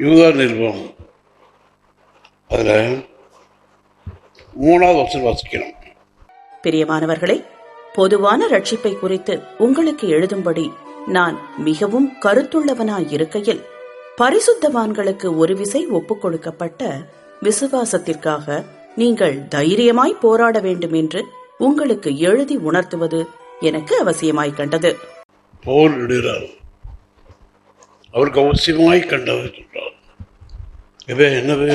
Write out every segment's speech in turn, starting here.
யூதா நிருபம் அதில் 3வது வசனம் வாசிக்கணும். பிரியமானவர்களே, பொதுவான ரட்சிப்பை குறித்து உங்களுக்கு எழுதும்படி நான் மிகவும் கருத்துள்ளவனாயிருக்கையில், பரிசுத்தவான்களுக்கு ஒரு விசை ஒப்புக் கொடுக்கப்பட்ட விசுவாசத்திற்காக நீங்கள் தைரியமாய் போராட வேண்டும் என்று உங்களுக்கு எழுதி உணர்த்துவது எனக்கு அவசியமாய் கண்டது. போர் இடுகிறார், அவருக்கு அவசியமாய் கண்டது சொல்றார். இது என்னது?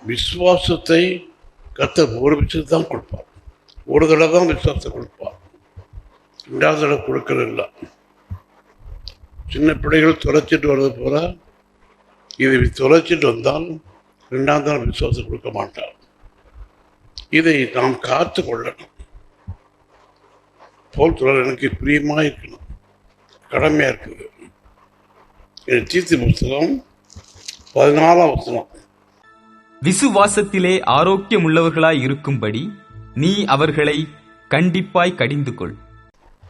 விசுவாசத்தை கர்த்தர் ஒரு விஷயத்தை தான் கொடுப்பார். ஒரு தடவை தான் விசுவாசத்தை கொடுப்பார், 2வது தடவை கொடுக்கறது இல்லை. சின்ன பிள்ளைகள் தொலைச்சிட்டு வர்றது போல இதை தொலைச்சிட்டு வந்தால் 2வது தடவை விசுவாசம் கொடுக்க மாட்டார். இதை நாம் காத்து கொள்ளணும். போல் தொடர் எனக்கு பிரியமாக இருக்கணும், கடமையாக இருக்குது. தீத்து புத்தகம் 14ஆம் வசனம். விசுவாசத்திலே ஆரோக்கியம் உள்ளவர்களாய் இருக்கும்படி நீ அவர்களை கண்டிப்பாய் கடிந்து கொள்.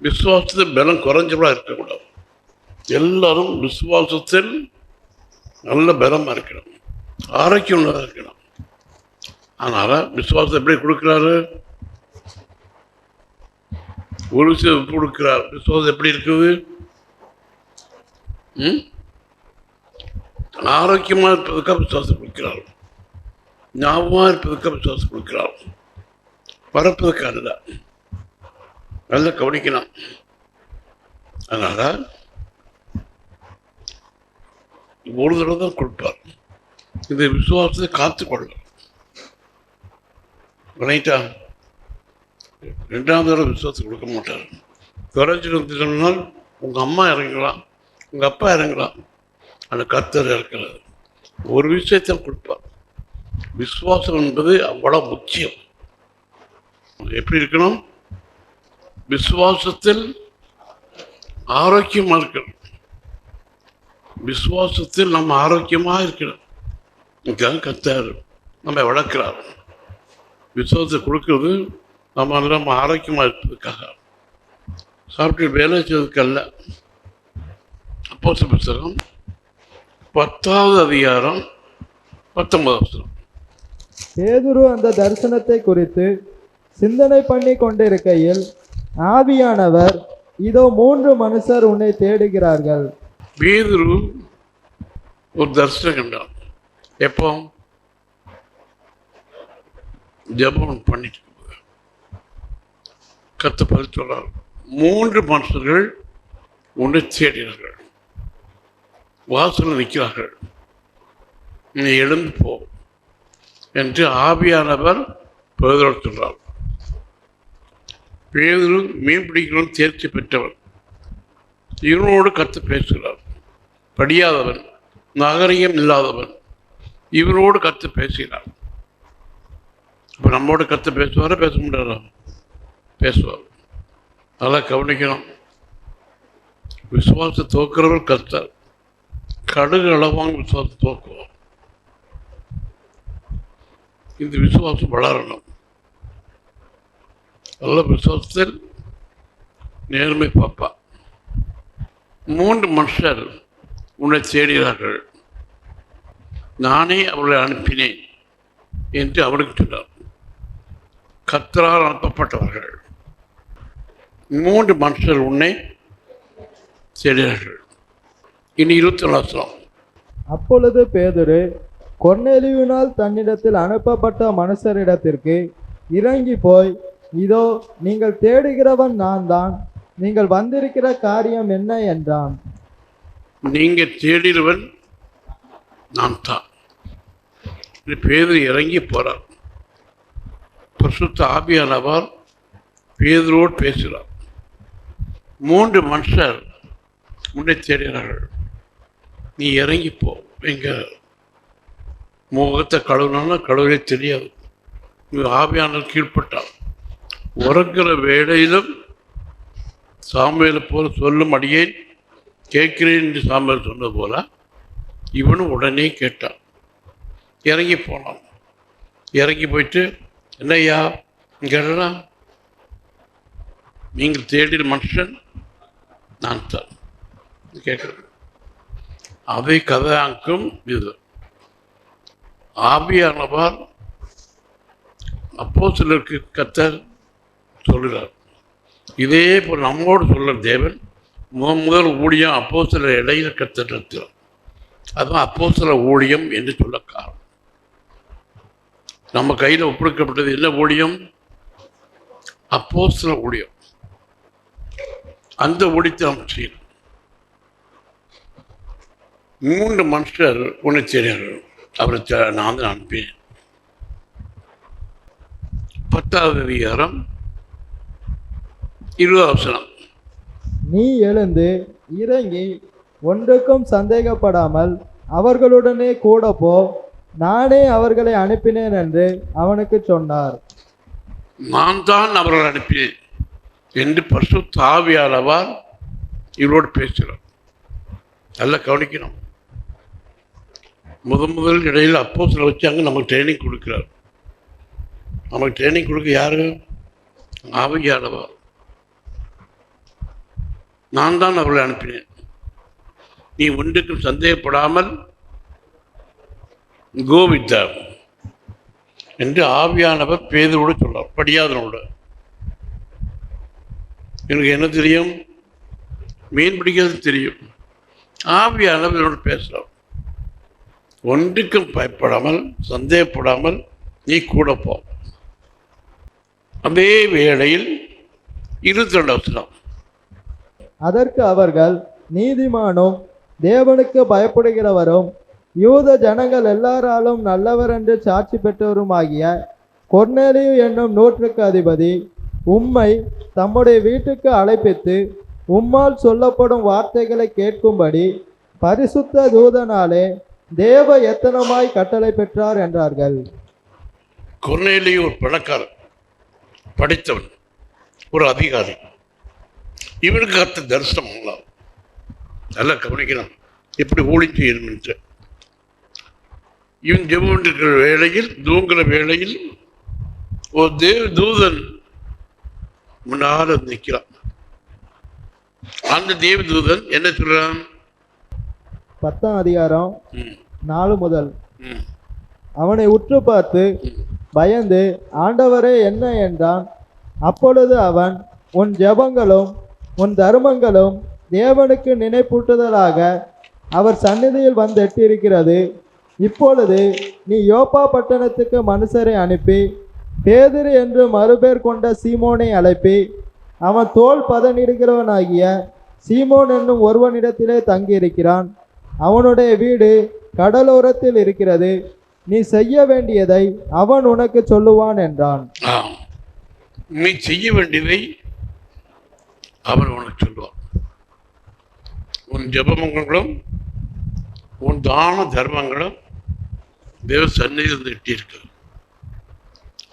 விசுவாசத்தில் பலம் குறைஞ்சவளா இருக்கக்கூடாது. எல்லாரும் விசுவாசத்தில் நல்ல பலமா இருக்கணும், ஆரோக்கியம் உள்ளதாக இருக்கணும். அதனால விசுவாசம் எப்படி கொடுக்கிறாரு? ஒரு விஷயம் கொடுக்கிறார். விசுவாசம் எப்படி இருக்குது? ஆரோக்கியமாக இருப்பதுக்காக விசுவாசம் கொடுக்கிறார், ஞாபகமாக இருப்பதுக்காக விசுவாசம் கொடுக்கிறார், பரப்பதுக்காக இல்லை. நல்லா கவனிக்கணும். அதனால ஒரு தடவை தான் கொடுப்பார். இந்த விசுவாசத்தை காத்துக்கொள்ள ரைட்டா. 2வது தடவை விசுவாசத்தை கொடுக்க மாட்டார். குறைஞ்சிட்டு வந்து சொன்னால் உங்கள் அம்மா இறங்கலாம், உங்கள் அப்பா இறங்கலாம், அந்த கர்த்தர் இருக்கிறது. ஒரு விஷயத்தை கொடுப்பார். விசுவாசம் என்பது அவ்வளோ முக்கியம். எப்படி இருக்கணும்? விசுவாசத்தில் ஆரோக்கியமாக இருக்கணும். விசுவாசத்தில் நம்ம ஆரோக்கியமாக இருக்கணும். இதுக்காக கர்த்தர் நம்ம வளர்க்கிறார். விசுவாசத்தை கொடுக்கறது நம்ம ஆரோக்கியமாக இருப்பதுக்காக, சாப்பிட்டு வேலை செய்வதற்கு அல்ல. அப்போஸ்தலர் புத்தகம் 10வது அதிகாரம் 19வது வசனம். பேதுரு அந்த தரிசனத்தை குறித்து சிந்தனை பண்ணி கொண்டிருக்கையில் ஆவியானவர், இதோ 3 மனுஷர் உன்னை தேடுகிறார்கள். பேதுரு ஒரு தரிசனம் கண்டான். எப்போ? ஜெபம் பண்ணிட்டு கர்த்தர் பதில் சொல்றார், 3 மனுஷர்கள் உன்னை தேடினார்கள், வாசலில் நிற்கிறார்கள், நீ எழுந்து போ என்று ஆவியானவர் பேதுருவோடு சொல்றார். பேதுரு மீன் பிடிக்கிறவன் தேர்ச்சி பெற்றவன். இவனோடு கர்த்தர் பேசுகிறார். படியாதவன், நாகரிகம் இல்லாதவன், இவனோடு கர்த்தர் பேசுகிறார். இப்போ நம்மோடு கர்த்தர் பேசுவாரா? பேச முடியாதா? பேசுவார். நல்லா கவனிக்கணும். விசுவாசத்தை தோக்கிறவர் கர்த்தர். கடுகு அளவாங்க விசுவாசத்தை தோக்குவார். இந்த விசுவாசம் வளரணும். நல்ல விசுவாசத்தில் நேர்மை பாப்பா. 3 மனுஷர் உன்னை தேடுகிறார்கள், நானே அவர்களை அனுப்பினேன் என்று அவனுக்கு சொன்னார். கர்த்தரால் அனுப்பப்பட்டவர்கள் 3 மனுஷர் உன்னை தேடுகிறார்கள். இனி 24 வசனம். அப்பொழுது பேதுரு கொர்நேலியுவினால் தன்னிடத்தில் அனுப்பப்பட்ட மனுஷரிடத்திற்கு இறங்கி போய், இதோ நீங்கள் தேடுகிறவன் நான் தான், நீங்கள் வந்திருக்கிற காரியம் என்ன என்றான். நீங்கள் தேடினவன் நான் தான். பேதுரு இறங்கி போறார். பரிசுத்த ஆவியானவர் பேதுருவோடு பேசுகிறார். 3 மனுஷர் உன்னை தேடுகிறார்கள், நீ இறங்கி போ. எங்க முகத்தை கழுவுனா கழுவே தெரியாது. நீ ஆவியானவர் கீழ்பட்டார். உறங்குற வேளையிலும் சாமுவேலை போல சொல்லும் அடியேன் கேட்கிறேன் என்று சாமுவேல் சொன்னது போல இவனும் உடனே கேட்டான். இறங்கி போனான். இறங்கி போயிட்டு, என்னையா இங்கே நீங்கள் தேடின மனுஷன் நான் தான் கேட்குறேன். அவை கதாங்கும் இது ஆவியானவர் அப்போஸ்தலருக்கு கர்த்தர் சொல்கிறார். இதே போல் நம்மோடு சொல்ற தேவன் முதல் ஊழியம் அப்போஸ்தலர் இடையில கர்த்தர் நடத்துகிறார். அதுதான் அப்போஸ்தலர் ஊழியம் என்று சொல்ல காரணம். நம்ம கையில் ஒப்படைக்கப்பட்டது என்ன ஊழியம்? அப்போஸ்தலர் ஊழியம். அந்த ஊழியத்தை நாம் செய்யணும். 3 மனுஷர் உன்னை தெரியார்கள், அவரை நான் தான் அனுப்பினேன். 10வது அதிகாரம் 20வது வசனம். நீ எழுந்து இறங்கி ஒன்றுக்கும் சந்தேகப்படாமல் அவர்களுடனே கூட போ, நானே அவர்களை அனுப்பினேன் என்று அவனுக்கு சொன்னார். நான் தான் அவர்கள் அனுப்பினேன் என்று பரிசுத்த ஆவியானவர் இவரோடு பேசுகிறார். நல்லா கவனிக்கணும். முதல் இடையில் அப்போஸ்தலரை வச்சாங்க, நமக்கு ட்ரைனிங் கொடுக்கிறார். நமக்கு ட்ரைனிங் கொடுக்க யாரு? ஆவியானவர். நான் தான் அவர்களை அனுப்பினேன், நீ ஒன்றுக்கும் சந்தேகப்படாமல் கோவித்தார் என்று ஆவியானவர் பேதுரோடு சொல்றார். படியாதனோட எனக்கு என்ன தெரியும்? மீன் பிடிக்கிறது தெரியும். ஆவியானவர் என்னோடு பேசுகிறார். ஒன்றுக்கும் பயப்படாமல் சந்தேகப்படாமல் நீ கூட போ. அதே வேளையில் 22வது வசனம். அதற்கு அவர்கள், நீதிமானும் தேவனுக்கு பயப்படுகிறவரும் யூத ஜனங்கள் எல்லாராலும் நல்லவர் என்று சாட்சி பெற்றவருமாகிய கொர்நேலியு என்னும் 100க்கு அதிபதி உம்மை தம்முடைய வீட்டுக்கு அழைப்பித்து உம்மால் சொல்லப்படும் வார்த்தைகளை கேட்கும்படி பரிசுத்த தூதனாலே தேவ எத்தனமாய் கட்டளை பெற்றார் என்றார்கள். கொர்நேலியு ஒரு பணக்காரன், படித்தவன், ஒரு அதிகாரி. இவனுக்கு கர்த்தர் தரிசனம் நல்லா கவனிக்கணும். எப்படி ஊழியம் செய்யணும். இவன் ஜெபம் இருக்கிற வேளையில், தூங்குற வேளையில் ஒரு தேவதூதன் முன்னால் நிற்கிறான். அந்த தேவதூதன் என்ன சொல்றான்? 10ஆம் அதிகாரம் 4 முதல். அவனை உற்று பார்த்து பயந்து, ஆண்டவரே என்ன என்றான். அப்பொழுது அவன், உன் ஜெபங்களும் உன் தர்மங்களும் தேவனுக்கு நினைப்பூட்டுதலாக அவர் சந்நிதியில் வந்து எட்டியிருக்கிறது. இப்பொழுது நீ யோப்பா பட்டணத்துக்கு மனுஷரை அனுப்பி பேதுரு என்று மறுபேர் கொண்ட சீமோனை அழைப்பி அவன் தோல் பதனிடுகிறவனாகிய சீமோன் என்னும் ஒருவனிடத்திலே தங்கியிருக்கிறான். அவனுடைய வீடு கடலோரத்தில் இருக்கிறது. நீ செய்ய வேண்டியதை அவன் உனக்கு சொல்லுவான் என்றான். நீ செய்ய வேண்டியதை அவன் உனக்கு சொல்லுவான். உன் ஜெபங்களும் உன் தான தர்மங்களும் தேவ சந்நிதியில் எட்டியிருக்கு.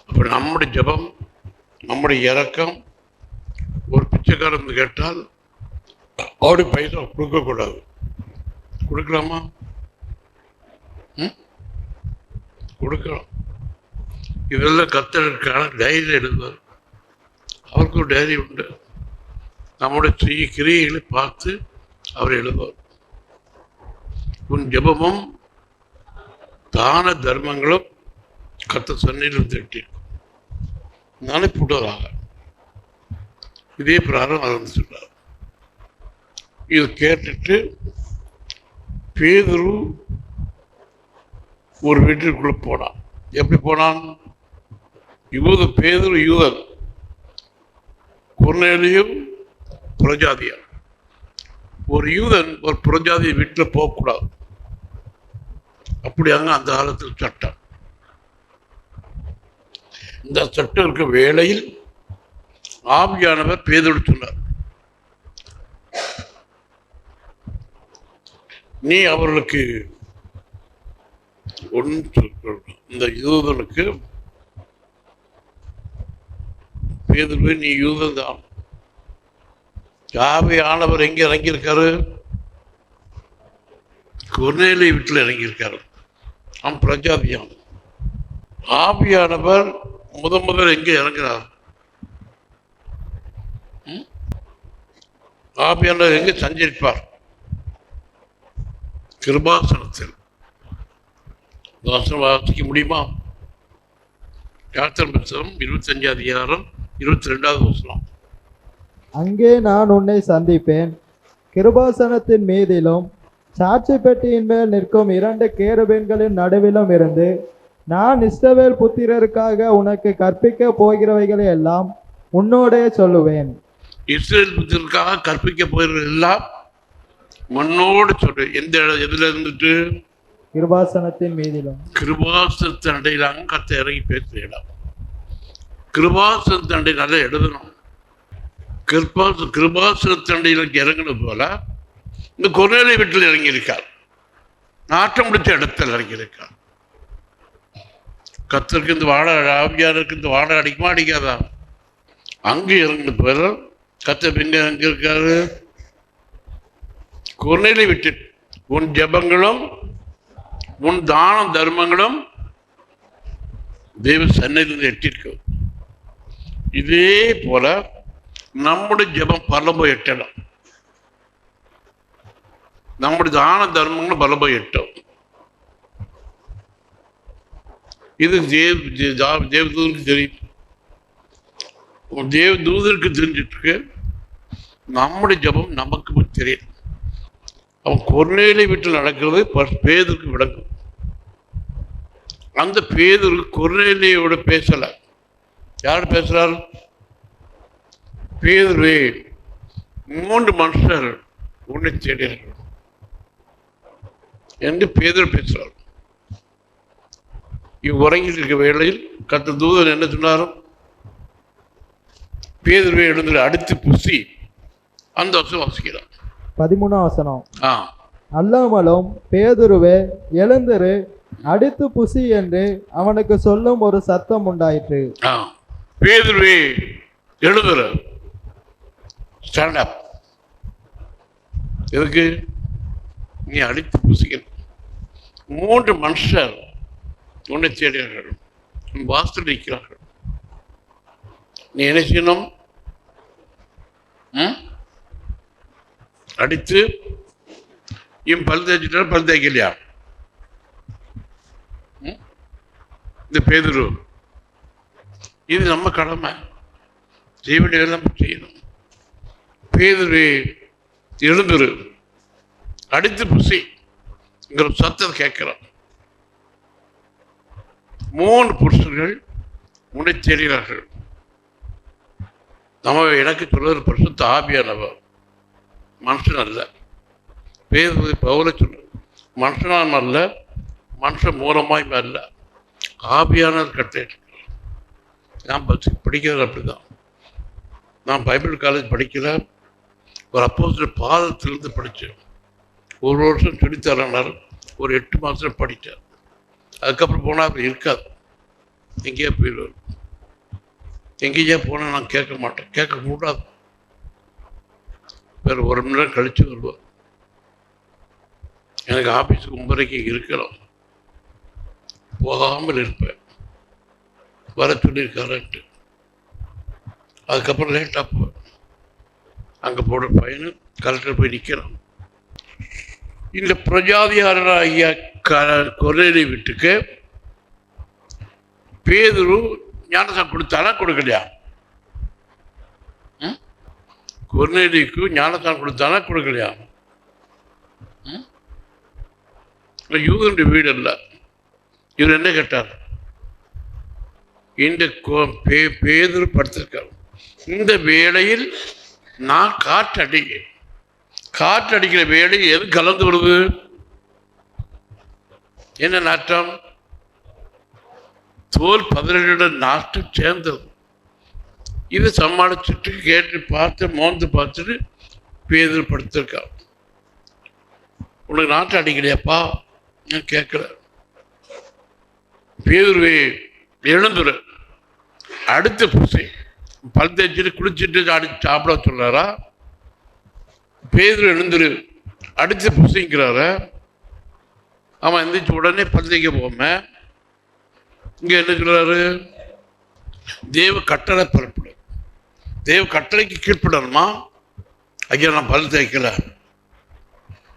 அப்போ நம்முடைய ஜெபம், நம்முடைய இறக்கம், ஒரு பிச்சைக்காரன் கேட்டால் அவருடைய பைசா கொடுக்கக்கூடாது. கொடுக்கலாமா? கொடுக்கலாம். இதெல்லாம் கர்த்தருக்கான டைரி எழுதுவார். அவருக்கு ஒரு டைரி உண்டு. நம்முடைய கிரியைகளை பார்த்து அவர் எழுதுவார். உன் ஜெபமும் தான தர்மங்களும் கர்த்தர் சந்நிதியில் திட்டிருக்கும். நினைப்புட்டதாக இதே பிராரம் ஆரம்பிச்சுட்டார். இது கேட்டுட்டு பேதுரு ஒரு வீட்டிற்குள்ள போனான். எப்படி போனான்? பேதுரு யூதன், கொர்நேலியு புறஜாதியார். ஒரு யூதன் ஒரு புறஜாதி வீட்டில் போகக்கூடாது. அப்படியாங்க அந்த காலத்தில் சட்டம். இந்த சட்டம் இருக்க வேளையில் ஆவியானவர் பேதுரு சொன்னார், நீ அவர்களுக்கு இந்த யூதனுக்கு, பேதுருவே நீ யூதன் தான். ஆவியானவர் எங்க இறங்கியிருக்காரு? கொர்நேலியு வீட்டில் இறங்கியிருக்காரு. அவன் பிரஜாதியான். ஆவியானவர் முதல் எங்கே இறங்குறார்? ஆவியானவர் எங்கே சஞ்சரிப்பார்? கிருபாசனத்தில். வாசிக்க முடியுமா? யாத்திரை புத்தகம் 25 அதிகாரம் 22வது வசனம். அங்கே நான் உன்னை சந்திப்பேன், கிருபாசனத்தின் மீதிலும் சாட்சி பெட்டியின் மேல் நிற்கும் 2 கேருபீன்களின் நடுவிலும் இருந்து நான் இஸ்ரவேல் புத்திரருக்காக உனக்கு கற்பிக்க போகிறவைகளை எல்லாம் உன்னோடே சொல்லுவேன். இஸ்ரவேல் புத்திரருக்காக கற்பிக்க போகிறவர்கள் எல்லாம் உன்னோடு சொல்லு. எதுல இருந்துட்டு? கிருபாசனத்தின் மீதிலும். கிருபாசனத்தின் அண்டையிலாங்க கத்தை இறங்கி பேசுகிறான். கிருபாசனத்தின் அண்டை நல்லா எழுதணும். கிருபாசனத்தின் அண்டையில் இறங்கின போல இந்த கொர்நேலிய வீட்டில் இறங்கியிருக்கார். நாட்டம் முடிச்ச இடத்தில் இறங்கியிருக்கார். கத்தருக்கு இந்த ஆவியாருக்கு இந்த வாடகை அடிக்குமா அடிக்காதா? அங்கு இறங்கின போல கத்த பின்ன எங்க இருக்காரு? கொர்நேலிய வீட்டில். உன் ஜெபங்களும் உன் தான தர்மங்களும் தேவ சன்னதியில் எட்டிருக்கும். இதே போல நம்முடைய ஜெபம் பலம் போய் எட்டணும். நம்முடைய தான தர்மங்களும் பலம் போய் எட்டும். இது தேவதூதருக்கு தெரியும். தேவதூதருக்கு தெரிஞ்சிட்டு இருக்கு. நம்முடைய ஜெபம் நமக்கு தெரியும். அவன் கொர்நேலிய வீட்டில் நடக்கிறது பேதுருக்கு விளங்கும். அந்த பேதுரு கொர்நேலியோட பேசல. யார் பேசுறார்? பேதுருவே, 3 மனுஷர் உன்னை தேடினார்கள் என்று பேதுரு பேசுறார். உறங்கிட்டு இருக்க வேளையில் கர்த்தர் தூதன் என்ன சொன்னாரும்? பேதுருவே எழுந்து அடித்து புசி. அந்த வசனம் வாசிக்கிறார். 13ஆம் வசனம். அல்லாமலும் பேதுருவே எழுந்திரு, அடித்து புசி என்று அவனுக்கு சொல்லும் ஒரு சத்தம் உண்டாயிற்று. பேதுருவே எழுந்துரு, ஸ்டாண்ட் அப். எதுக்கு? நீ அடித்து புசிக்க. 3 மனுஷர் உன்னை தேடினார்கள், வாசல் நிற்கிறார்கள். நீ என்ன செய்யணும்? அடித்து இவன் பல் தேய்ச்சிட்டா பல் தேய்க்கலையா? இந்த பேதுரு, இது நம்ம கடமை. செய்வனையெல்லாம் செய்யணும். பேதுரு எழுந்துரு, அடித்து புசிங்கிற சத்தத்தை கேட்கிறான். 3 புருஷர்கள் உன்னை தேடினார்கள். நம்ம எனக்கு சொல்வது பரிசுத்த ஆவியானவர், மனுஷன் அல்ல. பேதுரு பவுல சொல்ற மனுஷனாம் அல்ல, மனுஷன் மூலமாய் அல்ல, ஆவியானவர் கட்டளை. நான் படிக்கிறது அப்படிதான். நான் பைபிள் காலேஜ் படிக்கல, ஒரு அப்போஸ்தலர் பாதத்திலிருந்து படித்தேன். 1 வருஷம் சொல்லித்தரனார், ஒரு 8 மாதம் படித்தார். அதுக்கப்புறம் போனால் அப்படி இருக்காது, எங்கேயா போயிடுவார். எங்கேயா போனால் நான் கேட்க மாட்டேன், கேட்கக்கூடாது. வேறு 1 மணி நேரம் கழித்து வருவார். எனக்கு ஆஃபீஸுக்கு 9:30 இருக்கணும், போகாமல் இருப்பேன். வர சொல்லியிருக்காரன்ட்டு. அதுக்கப்புறம் லேட்டாக போவேன். அங்கே போடுற பையனு கலெக்டர் போய் நிற்கிறான். இந்த பிரஜாதிகாரராகிய கொர்நேலிய வீட்டுக்கு பேதுரு ஞானசானம் கொடுத்தானா கொடுக்கலையா? கொர்நேலியுக்கு ஞானசானம் கொடுத்தானா கொடுக்கலையா? யூதனுடைய வீடு அல்ல. இவர் என்ன கேட்டார்? இந்த பேதுரு படுத்திருக்கார். இந்த வேளையில் நான் காற்றடிக்கிற வேளையில் எது கலந்து வருது? என்ன நாட்டம்? தோல் 17 நாட்டம் சேர்ந்தது. இதை சமாளிச்சுட்டு கேட்டு பார்த்து மோந்து பார்த்துட்டு பேதுரு படுத்திருக்கார். உனக்கு நாட்டம் அடிக்கலையாப்பா? நான் கேட்கல. பேதுருவே எழுந்துரு, அடுத்த புசி. பல் தேய்ச்சிட்டு குளிச்சுட்டு சாப்பிட சொல்றாரா? பேதுரு எழுந்துரு, அடுத்த புசிங்கிறார. அவன் எந்திரிச்சு உடனே பல் தேய்க்க போகாம இங்க என்ன சொல்றாரு? தேவ கட்டளை புறப்படும். தேவ கட்டளைக்கு கீழ்ப்படணுமா? ஐயா நான் பல் தேய்க்கல,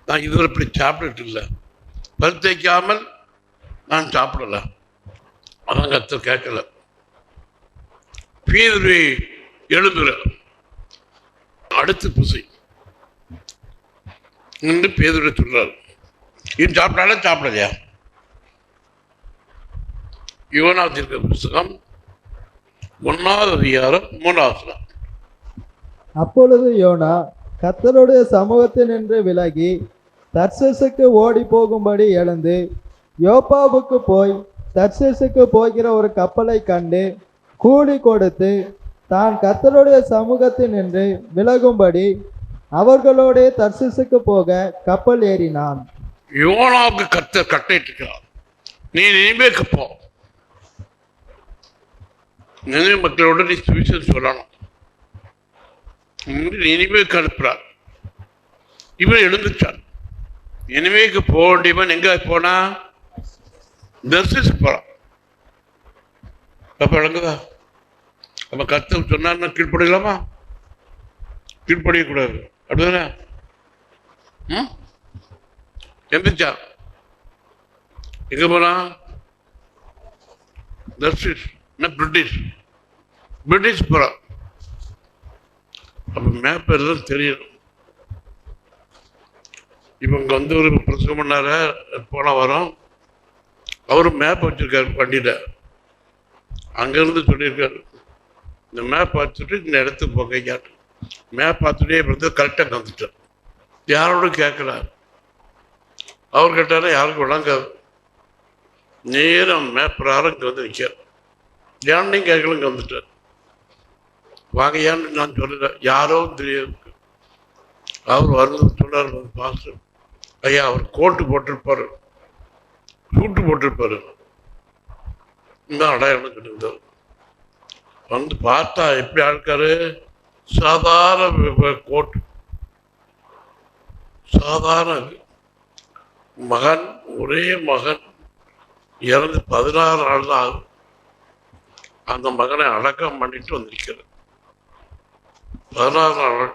நான் இதுவரை இப்படி சாப்பிட்டுட்டு இல்லை, பல் தேய்க்காமல் நான் சாப்பிடல. அதான் கர்த்தர் கேட்கல. பேதுருவே எழுந்துற, அடுத்து புசி என்று பேதுரு சொல்றாரு. இது சாப்பிட்டாலும் சாப்பிடலையா? யோனா தீர்க்க புஸ்தகம் 1வது அதிகாரம் 3வது வசனம். அப்பொழுது யோனா கர்த்தருடைய சமூகத்தினின்று விலகி தர்சேசுக்கு ஓடி போகும்படி எழுந்து யோப்பாவுக்கு போய் தர்சேசுக்கு போகிற ஒரு கப்பலை கண்டு கூலி கொடுத்து தான் கர்த்தருடைய சமூகத்தினின்று விலகும்படி அவர்களோட தர்சேசுக்கு போக கப்பல் ஏறினான். யோனாவுக்கு கர்த்தர் கட்டளையிட்டிருக்கிறார், நீ நினைவேக்கு போ, நினைவு மக்களோட நீ சுவிசேஷம் சொல்லணும். நினைவேக்கு அனுப்புறார். இவன் எழுந்துச்சான். நினைவேக்கு போக வேண்டியவன் எங்க போனா? தர்சிஸ்க்கு போறான். அப்ப விளங்குதா? அப்ப கர்த்தர் சொன்னார்னா கீழ்ப்படிக்கலாமா? கீழ்ப்படியக்கூடாது. அப்படிதானே? எந்திரிச்சா எங்க போனா? தர்சிஸ் பிரிட்டிஷ் போறான். அப்ப மேப் எல்லாம் தெரியணும். இவங்க வந்து ஒரு பிரசங்கம் பண்ணார போன வாரம், அவரு மேப் வச்சிருக்காரு வண்டியில. அங்கிருந்து சொல்லியிருக்காரு, இந்த மேப் பார்த்துட்டு இந்த இடத்துக்கு போங்க. மேப் பார்த்துட்டே இருந்து கரெக்டாக வந்துட்டார். யாரோட கேட்கறாரு. அவர் கேட்டாரா யாருக்கும் விளங்காது. நேரம் மேப் பிரகாரம் இங்கே வந்து நிற்கார். யானையும் கேட்கல, இங்கே வந்துட்டார். வாங்க ஏன்னு நான் சொல்லல, யாரோ தெரியாது. அவர் வந்து சொன்னார், பாஸ்டர் ஐயா அவர் கோட்டு போட்டிருப்பாரு, சூட்டு போட்டிருப்பாரு, இந்த அடையாளம் சொல்லியிருந்தார். வந்து பார்த்தா எப்படி ஆட்காரு, சாதாரண கோட்டு, சாதாரண மகன், ஒரே மகன் இறந்து 16 நாள் தான் ஆகும். அந்த மகனை அடக்கம் பண்ணிட்டு வந்திருக்கிறார். 16 நாள்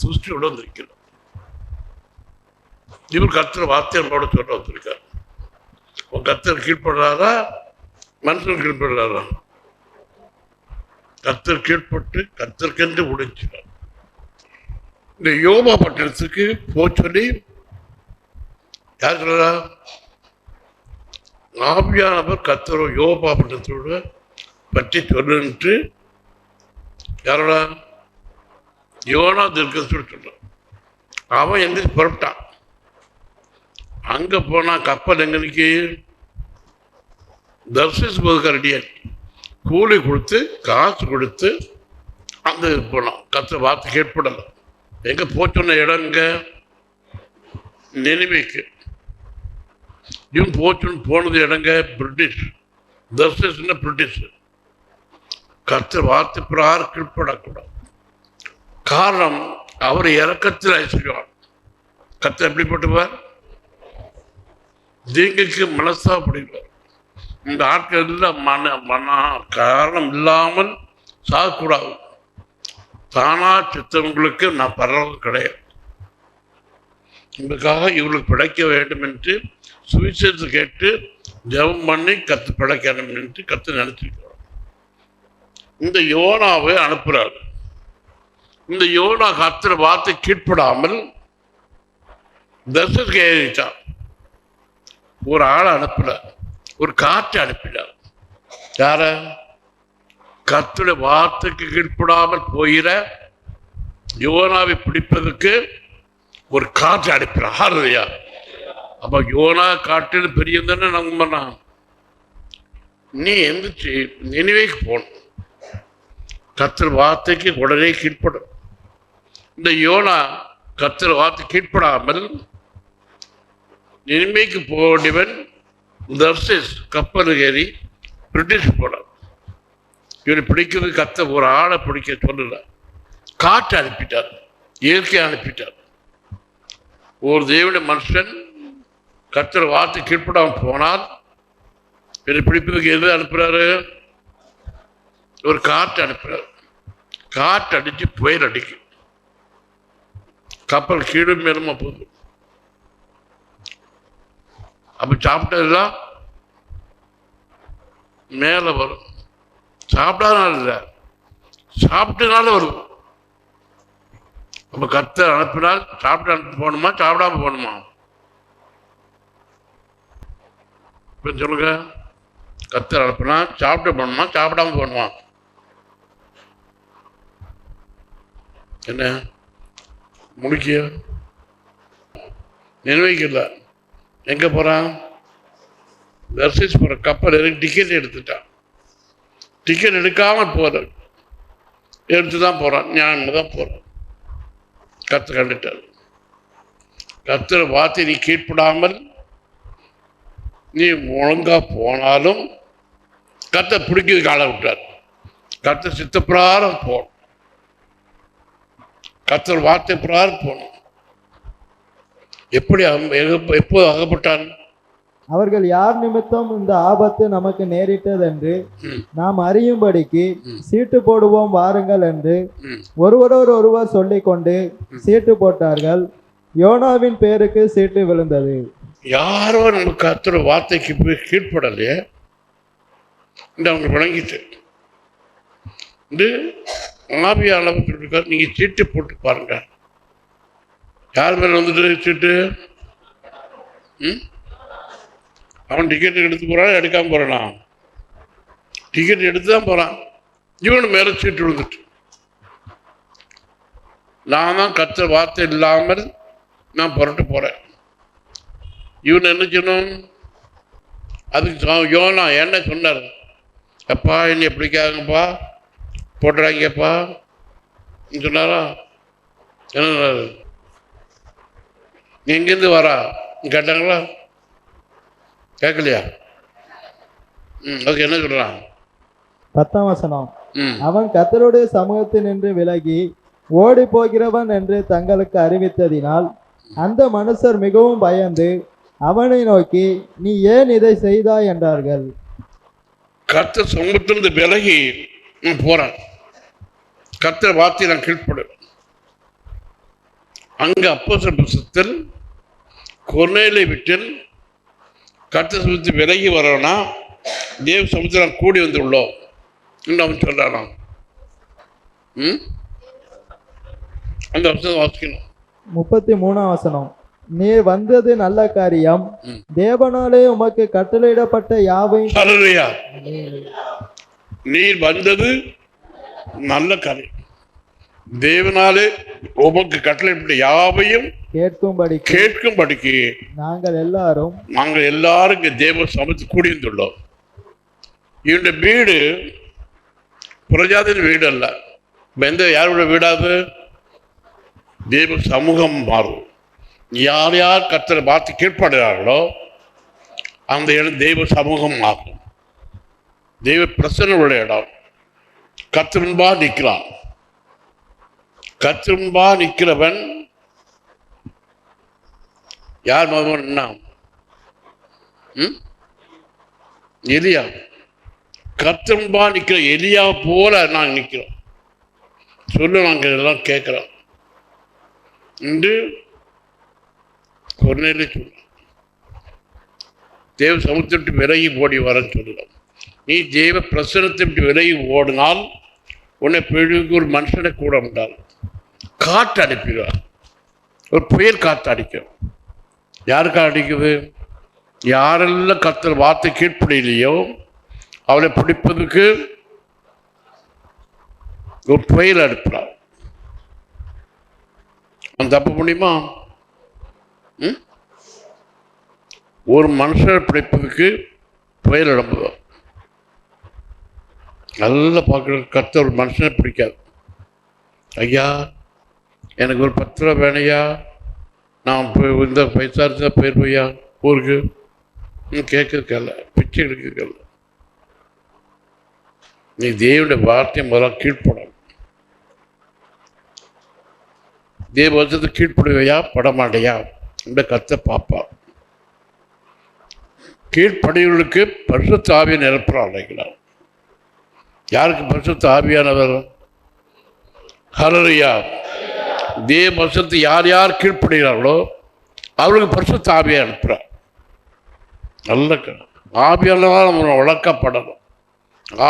துஷ்டியோட வந்திருக்கிறார். இவர் கர்த்தர் வார்த்தை நம்மளோட சொல்ல வந்திருக்கார். உன் கர்த்தர் கீழ்படுறாரா, மனுஷன் கீழ்படுறாரா? கர்த்தர் கீழ்பட்டு கர்த்தருக்கென்று முடிஞ்சார். இந்த யோபா பட்டணத்துக்கு போச்சொல்லி யார் சொல்றா? ஆவியானவர் கர்த்தரோ யோபா பட்டணத்தோட பற்றி சொல்லுன்ட்டு யாரோட? யோனா தீர்க்கதரிசி சொல்றான். அவன் எங்க புறப்பட்டான். அங்க போனா கப்பல் எங்களுக்கு தர்சிஸ் போதுக்க ரெடியா, கூலி கொடுத்து காசு கொடுத்து அந்த போனான். கர்த்தர் வார்த்தை கேட்படல. எங்க போச்சொன்ன இடங்க நினைவுக்கு. இவன் போச்சுன்னு போனது இடங்க பிரிட்டிஷ். தர்சிஸ்னா பிரிட்டிஷ். கர்த்தர் வார்த்தை பிரகாரம் கீழ்ப்படக்கூடாது. காரணம் அவர் இறக்கத்தில் ஐஸ்வர்யம். கர்த்தர் எப்படி போட்டுவார்? தீங்குக்கு மனசாப்படுவார். இந்த ஆட்கள் எல்லாம் மன காரணம் இல்லாமல் சாகக்கூடாது. தானா சித்தவங்களுக்கு நான் பரவாயில்ல கிடையாது. இதுக்காக இவர்களுக்கு பிழைக்க வேண்டும் என்று சுவிசேஷத்தை கேட்டு ஜெபம் பண்ணி கத்து பிழைக்கணும் என்று கத்து நினைச்சிருக்கிறார். இந்த யோனாவை அனுப்புறாரு. இந்த யோனா கர்த்தர் வார்த்தை கீழ்ப்படாமல் தர்சனுக்கு ஏறிச்சான். ஒரு ஆளை அனுப்பல, ஒரு காற்றை அனுப்பினார். யார? கர்த்தருடைய வார்த்தைக்கு கீழ்ப்படாமல் போகிற யோனாவை பிடிப்பதற்கு ஒரு காற்று அனுப்பினார். அப்ப யோனா காற்று பெரியதுன்னு நம்பனா. நீ எந்திரிச்சு நினைவேக்கு போகணும். கர்த்தர் வார்த்தைக்கு உடனே கீழ்ப்படும். இந்த யோனா கர்த்தர் வார்த்தை கீழ்ப்படாமல் நினைவேக்கு போக வேண்டியவன் தர்சிஸ் கப்பல் ஏறி பிரிட்டிஷ் போனார். இவனை பிடிக்கிறது கர்த்தர் ஒரு ஆளை பிடிக்க சொல்லல, காற்று அனுப்பிட்டார், இயற்கையை அனுப்பிட்டார். ஒரு தேவனுடைய மனுஷன் கர்த்தர் வார்த்தை கீழ்ப்படாமல் போனால் இவனை பிடிப்பதுக்கு எது அனுப்புறாரு? ஒரு காற்று அனுப்புறாரு. காற்று அடிச்சு புயல் அடிக்கும். கப்பல் கீழே மேலுமா போகுது. அப்ப சாப்பிட்டதுலாம் மேல வரும். சாப்பிடாதனால இல்லை, சாப்பிட்டனால வரும். அப்ப கர்த்தர் அனுப்பினால் சாப்பிட்டு அனுப்பி போகணுமா, சாப்பிடாம போகணுமா? இப்ப சொல்லுங்க, கர்த்தர் அனுப்பினா சாப்பிட்டு போகணுமா, சாப்பிடாம போகணுமா? என்ன முடிக்க நினைவைக்கல. எங்க போறான்? தர்சிஸ் போற கப்பல் டிக்கெட் எடுத்துட்டான். டிக்கெட் எடுக்காம போற, எடுத்துதான் போறான். ஞானம் தான் போறான். கர்த்தர் கண்டுட்டார். கர்த்தர் வார்த்தை நீ கீழ்ப்படாமல் நீ ஒழுங்கா போனாலும் கர்த்தர் பிடிக்கிறது கால விட்டார். கர்த்தர் சித்த பிரகாரம் போகணும், கர்த்தர் வார்த்தை பிரகாரம் போகணும். எப்படி எப்போது அகப்பட்டான்? அவர்கள் யார் நிமித்தம் இந்த ஆபத்து நமக்கு நேரிட்டது என்று நாம் அறியும்படிக்கு சீட்டு போடுவோம் வாருங்கள் என்று ஒருவர் சொல்லிக் கொண்டு சீட்டு போட்டார்கள். யோனாவின் பேருக்கு சீட்டு விழுந்தது. யாரோ நம்ம கர்த்தர் வார்த்தைக்கு போய் கீழ்ப்படலையே, இந்த அவங்க விளங்கிட்டு ஆவியாளர் நீங்க சீட்டு போட்டு பாருங்க. யார் மேல வந்துட்டு சீட்டு? அவன் டிக்கெட் எடுத்து போறான், எடுக்காம போறானா? டிக்கெட் எடுத்துதான் போறான். இவனு மேல சீட்டு விழுந்துட்டு, நான் தான் கர்த்தர் வார்த்தை இல்லாமல் நான் புரட்டு போறேன். இவன் என்ன சொன்னான்? அதுக்கு யோனா என்ன சொன்னார்? அப்பா என்ன எப்படிக்காங்கப்பா போட்டுறாங்கப்பா சொன்னாரா? என்ன எங்கேருந்து வரா கேட்டாங்களா? கேட்கலையா? அதுக்கு என்ன சொல்றான்? 10ஆம் வசனம். அவன் கர்த்தருடைய சமூகத்தில் நின்று விலகி ஓடி போகிறவன் என்று தங்களுக்கு அறிவித்ததினால் அந்த மனுஷர் மிகவும் பயந்து அவனை நோக்கி நீ ஏன் இதை செய்தாய் என்றார்கள். கர்த்தர் சமூகத்திலிருந்து விலகி போறான். கர்த்தர் வார்த்தை நான் கீழ்ப்படு. அங்க அப்போஸ்தலர் புத்தகத்தில் கொர்நேலிய வீட்டில் கர்த்தர் சமூகத்தில் விலகி வரவனா தேவ சமுத்திரம் கூடி வந்துள்ளோம் என்று அவன் சொல்றானாம். அந்த வசனம் வாசிக்கணும். 33ஆம் வசனம். நீர் வந்தது நல்ல காரியம், தேவனாலே உமக்கு கட்டளையிடப்பட்ட யாவையும். ஹல்லேலூயா. நீர் வந்தது நல்ல காரியம், தேவனாலே உமக்கு கட்டளையிடப்பட்ட யாவையும் கேட்கும்படிக்கு நாங்கள் எல்லாரும் இங்க தேவ சமூகத்தில் கூடியிருந்துள்ளோம். இவனுடைய வீடு புரஜாதியின் வீடு அல்ல. எந்த யாரோட வீடாது? தேவ சமூகம் மாறும். யார் யார் கர்த்தரை பார்த்து கீழ்ப்படுகிறார்களோ அந்த இடம் தெய்வ சமூகம் ஆகும். தெய்வ பிரசன்ன உள்ள இடம். கர்த்தருன்பா நிற்கிறான். கர்த்தருன்பா நிற்கிறவன் யார் மகன்? எலியா. கர்த்தருன்பா நிற்கிற எலியா போல நாங்கள் நிற்கிறோம். சொல்லு, நாங்கள் எல்லாம் கேட்கிறோம் என்று கொர்நேலிய சொல்ல. தேவ சமூகத்தை விட்டு விலகி ஓடி வரன்னு சொல்லலாம். நீ தேவ பிரசனத்தை விட்டு விலகி ஓடினால் உன்னை பிழைக்கு ஒரு மனுஷனை கூட முடியாது. காற்று அடிப்பிடுவார். ஒரு புயல் காற்று அடிக்கும். யாருக்கா அடிக்குது? யாரெல்லாம் கர்த்தர் வார்த்தை கீழ்ப்படியிலையோ அவளை பிடிப்பதற்கு ஒரு புயல் அனுப்புறார். அந்த தப்பு முடியுமா? ஒரு மனுஷனை பிடிப்பதற்கு புயல் அனுப்புவார். நல்லா பார்க்குற கர்த்தர் ஒரு மனுஷனை பிடிக்காது. ஐயா எனக்கு ஒரு 10 ரூபா வேணையா, நான் இந்த பைசா இருந்தா போயிருப்பையா ஊருக்கு கேட்கறதுக்கல்ல, பிச்சை எடுக்கிறதுக்கல்ல. நீ தேவனுடைய வார்த்தையை முதல்ல கீழ்ப்படணும். தேவ வருஷத்துக்கு கீழ்ப்படுவையா படமாட்டையா இந்த கர்த்தர் பாப்பா. கீழ்ப்படிகளுக்கு பரிசுத்த ஆவியை நிரப்புறான் அழைக்கிறார். யாருக்கு பரிசுத்த ஆவியானவர்? ஹல்லேலூயா. தேவ வசனத்தை யார் யார் கீழ்ப்படுகிறார்களோ அவர்களுக்கு பரிசுத்த ஆவியை அனுப்புகிறார். நல்ல ஆவியானவரால் நம்ம வளர்க்கப்படணும்,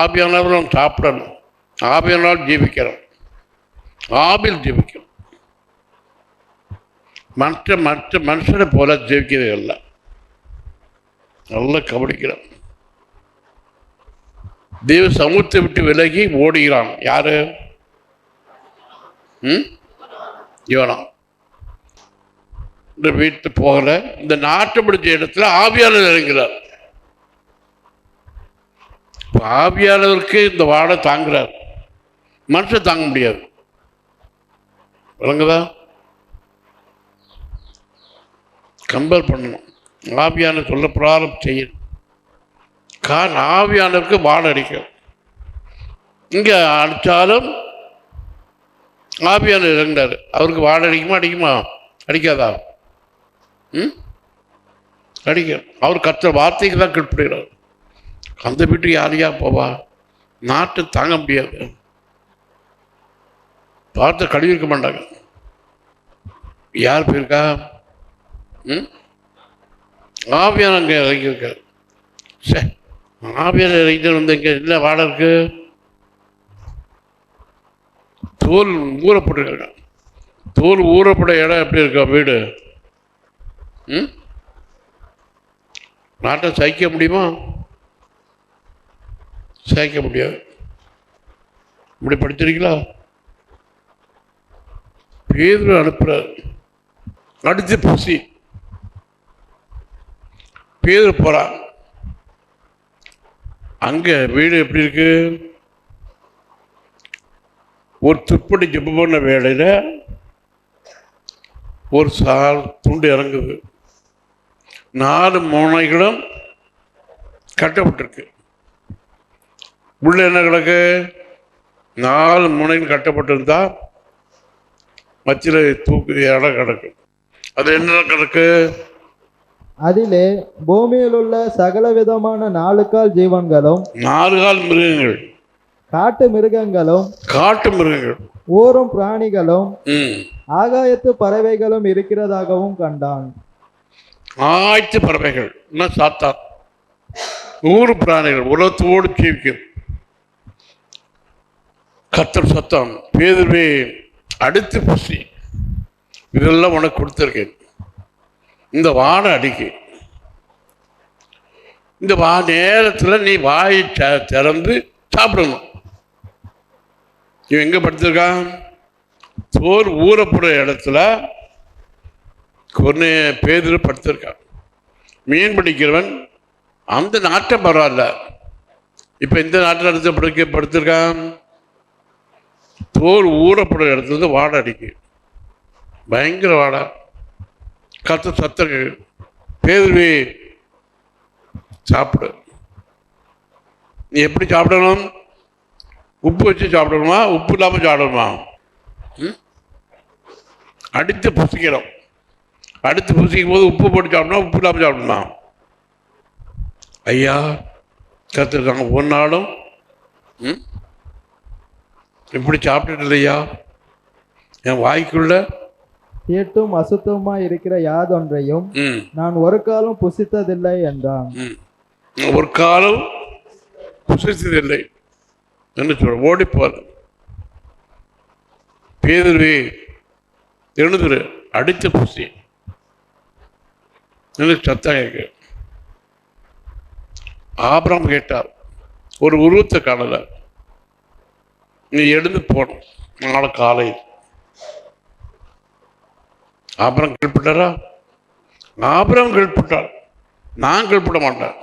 ஆவியானவரால் நம்ம சாப்பிடணும், ஆவியானவரால் ஜீவிக்கிறோம், ஆவியில் ஜீவிக்கணும். மற்ற மற்ற மனுஷனை போல ஜீவிக்கிறது இல்லை. நல்லா கவனிக்கிறோம். தேவ சமூகத்தை விட்டு விலகி ஓடுகிறான். யாரு? இவனா. இந்த வீட்டு போகல, இந்த நாட்டை பிடிச்ச இடத்துல ஆவியாளர் இறங்குறார். ஆவியாளருக்கு இந்த வாடை தாங்குறார், மனுஷன் தாங்க முடியாது. விளங்குதா? கம்பேர் பண்ணணும். ஆவியான சொல்ல பிராரம் செய்யணும். காரணம் ஆவியானவருக்கு வாடை அடிக்கும். இங்கே அடித்தாலும் ஆவியானவர் இறங்கினார், அவருக்கு வாடை அடிக்குமா அடிக்குமா அடிக்காதா? அடிக்கும். அவர் கற்ற வார்த்தைக்கு தான் கீழ்ப்படுகிறார். அந்த வீட்டுக்கு யாரையா போவா? நாட்டை தாங்க முடியாது. வார்த்தை கழுவி இருக்க மாட்டாங்க. யார் போயிருக்கா? ஆவியான அங்கே இறங்கியிருக்காரு. சரி, ஆவியான இறங்கிட்டு வந்து இங்கே இல்லை வாடகை இருக்கு. தோல் ஊறப்பட்டிருக்காங்க. தோல் ஊறப்பட இடம் எப்படி இருக்கா வீடு? நாட்டை சகிக்க முடியுமா? சகிக்க முடியாது. இப்படி படிச்சிருக்கீங்களா? பேதுரு அனுப்புறார். அடுத்து பசி. பேதுரு போறான். அங்க வீடு எப்படி இருக்கு? ஒரு துப்படி ஜெபம் பண்ண வேளையில ஒரு சால் துண்டு இறங்குது. 4 முனைகளும் கட்டப்பட்டிருக்கு. உள்ள என்ன கிடக்கு? 4 முனைகள் கட்டப்பட்டிருந்தா மத்தியில் தூக்கு இடம் கிடக்கு. அது என்ன கிடக்கு? அதிலே பூமியில் உள்ள சகல விதமான 4 கால் ஜீவன்களும், 4 கால் மிருகங்கள், காட்டு மிருகங்களும், ஊரும் பிராணிகளும், ஆகாயத்து பறவைகளும் இருக்கிறதாகவும் கண்டான். ஆகாயத்து பறவைகள் சாத்தான், 100 பிராணிகள் உலகத்தோடு ஜீவிக்கும். கர்த்தர் சத்தம், பேதுருவே அடுத்து பசி, இதெல்லாம் உனக்கு கொடுத்துருக்கேன். இந்த வாடை அடிக்கு. இந்த நேரத்தில் நீ வாயை திறந்து சாப்பிடணும். இவன் எங்க படுத்திருக்கான்? சோறு ஊறப்படுற இடத்துல பேதுரு படுத்திருக்கான். மீன் பிடிக்கிறவன் அந்த நாட்டை பரவாயில்ல, இப்ப இந்த நாட்டில் இடத்துல படுத்திருக்கான். தோல் ஊறப்படுற இடத்துல இருந்து வாடை அடிக்கு, பயங்கர வாடை. கத்த சத்த பேதுருவே சாப்பிடு. நீ எப்படி சாப்பிடணும்? உப்பு வச்சு சாப்பிடணுமா, உப்பு இல்லாமல் சாப்பிடணுமா? அடுத்து புசிக்கிறோம். அடுத்து புசிக்கும் போது உப்பு போட்டு சாப்பிடணும், உப்பு இல்லாமல் சாப்பிடணுமா? ஐயா கத்துருக்காங்க, ஒரு நாளும் இப்படி சாப்பிட்டுட்டு இல்லையா? என் வாய்க்குள்ள தீட்டும் அசுத்தமா இருக்கிற யாதொன்றையும் நான் ஒரு காலம் புசித்ததில்லை என்றான். ஒரு காலம் புசித்ததில்லை என்று சொல்ற. ஓடிப்போற பேதுருவே எழுதுரு, அடித்து புசி சத்தம் கேட்கு. ஆபிரகாம் கேட்டார், ஒரு உருவத்தை காணல, நீ எழுந்து போனோம் நாளை காலையில். ஆபிரகாம் கீழ்பட்டாரா? ஆபிரகாம் கீழ்பட்டார், நான் கீழ்பட மாட்டேன்.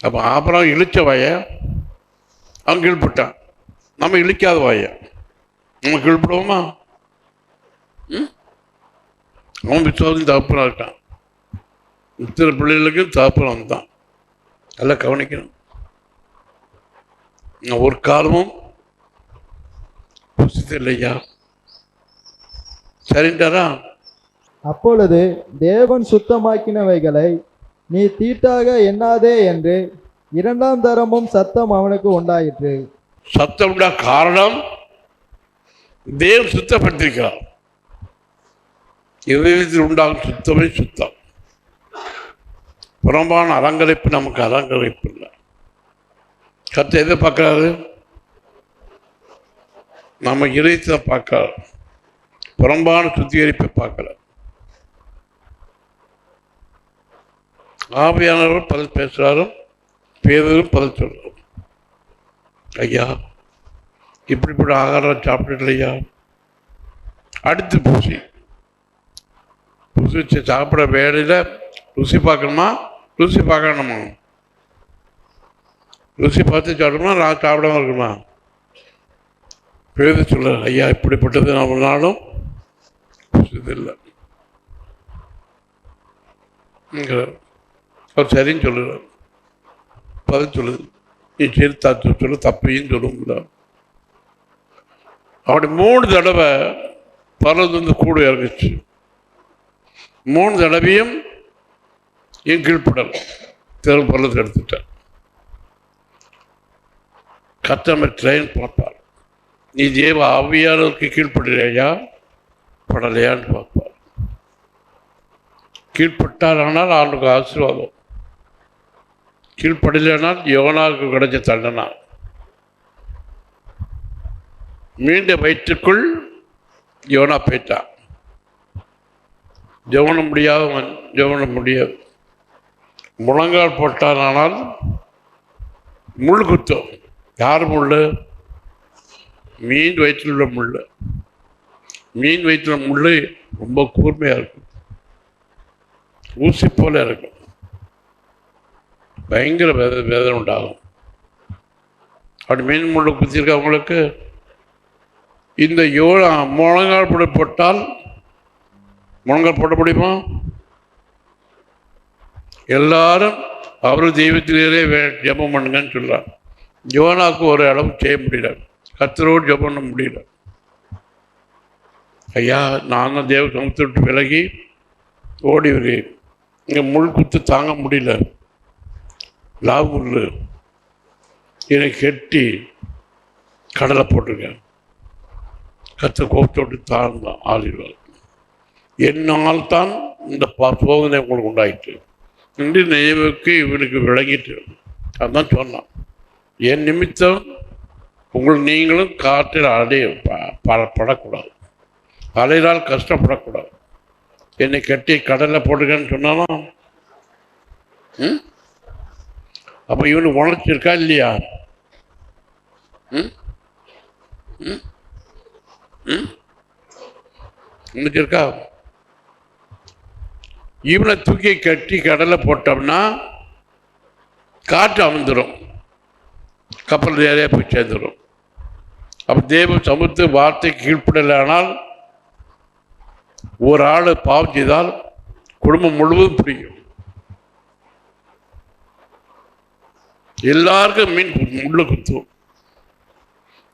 அப்ப ஆபிரகாம் இழிச்ச வாய அவன் கீழ்பட்டான், நம்ம இழிக்காத வாய நம்ம கீழ்படுவோமா? அவன் விசுவாசம் தகப்பனா இருக்கான். இத்தனை பிள்ளைகளுக்கும் தகப்பனம் தான். எல்லாம் கவனிக்கணும். ஒரு காலமும் புசித்து இல்லையா? சரின்றாரா? அப்பொழுது தேவன் சுத்தமாக்கினவைகளை நீ தீட்டாக எண்ணாதே என்று 2ஆம் தரமும் சத்தம் அவனுக்கு உண்டாயிற்று. சத்தம் உண்டா காரணம் தேவன் சுத்தப்படுத்திருக்கிறார். இதயத்தில் உண்டாகும் சுத்தமே சுத்தம். புறம்பான அலங்கரிப்பு நமக்கு அலங்கரிப்பு இல்லை. கர்த்தர் எதை பார்க்குறாரு? நம்ம இதயத்தை பார்க்கிறார். புறம்பான சுத்திகரிப்பை பார்க்கிறார். ஆவியானவர் பதில் பேசுகிறாரு, பேரும் பதில் சொல்றாரு. ஐயா, இப்படிப்பட்ட ஆகாரம் சாப்பிட்டு இல்லையா? அடுத்து புசிச்சு சாப்பிட வேலையில் ருசி பார்க்கணுமா? ருசி பார்க்கணுமா? ருசி பார்த்து சாப்பிடணுமா? நான் சாப்பிடாம இருக்கணுமா? பேரு சொல்ல, ஐயா இப்படிப்பட்டது நம்ம நாளும் புசிதில்லை. அவர் சரின்னு சொல்லுறார். பதில் சொல்லுது, நீ சரி தாத்து சொல்லு, தப்பையும் சொல்ல முடியாது. அப்படி 3 தடவை பரவது வந்து கூட இறங்குச்சு. 3 தடவையும் என் கீழ்படல் பரலத்தை எடுத்துட்டேன். கர்த்தர் ட்ரெயின் பார்ப்பார். நீ தேவ ஆவியானவருக்கு கீழ்படுறியா படலையான்னு பார்ப்பார். கீழ்பட்டால் ஆனால் அவனுக்கு ஆசீர்வாதம். கீழ்படலையானால் யோனாவுக்கு கிடைச்ச தண்டனை. மீண்ட வயிற்றுக்குள் யோனா போயிட்டான். ஜெவனம் முடியாதவன் ஜெவனம் முடியாது. முழங்கால் போட்டானால் முள் குத்தம். யார் முள்? மீன் வயிற்றில் உள்ள முள். மீன் வயிற்றுல முள் ரொம்ப கூர்மையாக இருக்கும், ஊசி போல இருக்கும். பயங்கர வேதனை உண்டாகும். அப்படி மீன் முள் குத்திருக்கவங்களுக்கு இந்த முழங்கால் போட்டால் முழங்கால் போட முடியுமா? எல்லாரும் அவரு தெய்வத்திலேயே ஜெபம் பண்ணுங்கன்னு சொல்றார். யோனாவுக்கு ஒரு அளவு செய்ய முடியல, கர்த்தரோடு ஜெபம் பண்ண முடியல. ஐயா, நான் தான் தேவ சமூகத்தை விட்டு விலகி ஓடி வருகிறேன். இங்கே முள் குத்து தாங்க முடியல, லாபுல் என்னை கெட்டி கடலை போட்டிருக்கேன். கர்த்தர் கோபத்தோடு தாழ்ந்தான் ஆளிடுவார். என்னால் தான் இந்த சோதனை உங்களுக்கு உண்டாயிற்று என்று நினைவுக்கு இவனுக்கு விளங்கிட்டு அதுதான் சொன்னான். என் நிமித்தம் நீங்களும் காற்றில் படக்கூடாது, அலையினால் கஷ்டப்படக்கூடாது. என்னை கட்டி கடலில் போட்டுக்கன்னு சொன்னாலும் அப்போ இவனுக்கு உணர்ச்சிருக்கா இல்லையா? இருக்கா? இவனை தூக்கி கட்டி கடலை போட்டோம்னா காற்று அமர்ந்துடும், கப்பல் நிறைய போய் சேர்ந்துடும். அப்போ தேவ சமூகத்து வார்த்தை கீழ்ப்படலானால் ஒரு ஆள் பாவம் செய்தால் குடும்பம் முழுவதும் பிடிக்கும். எல்லாருக்கும் மீன் முள்ள குத்தும்.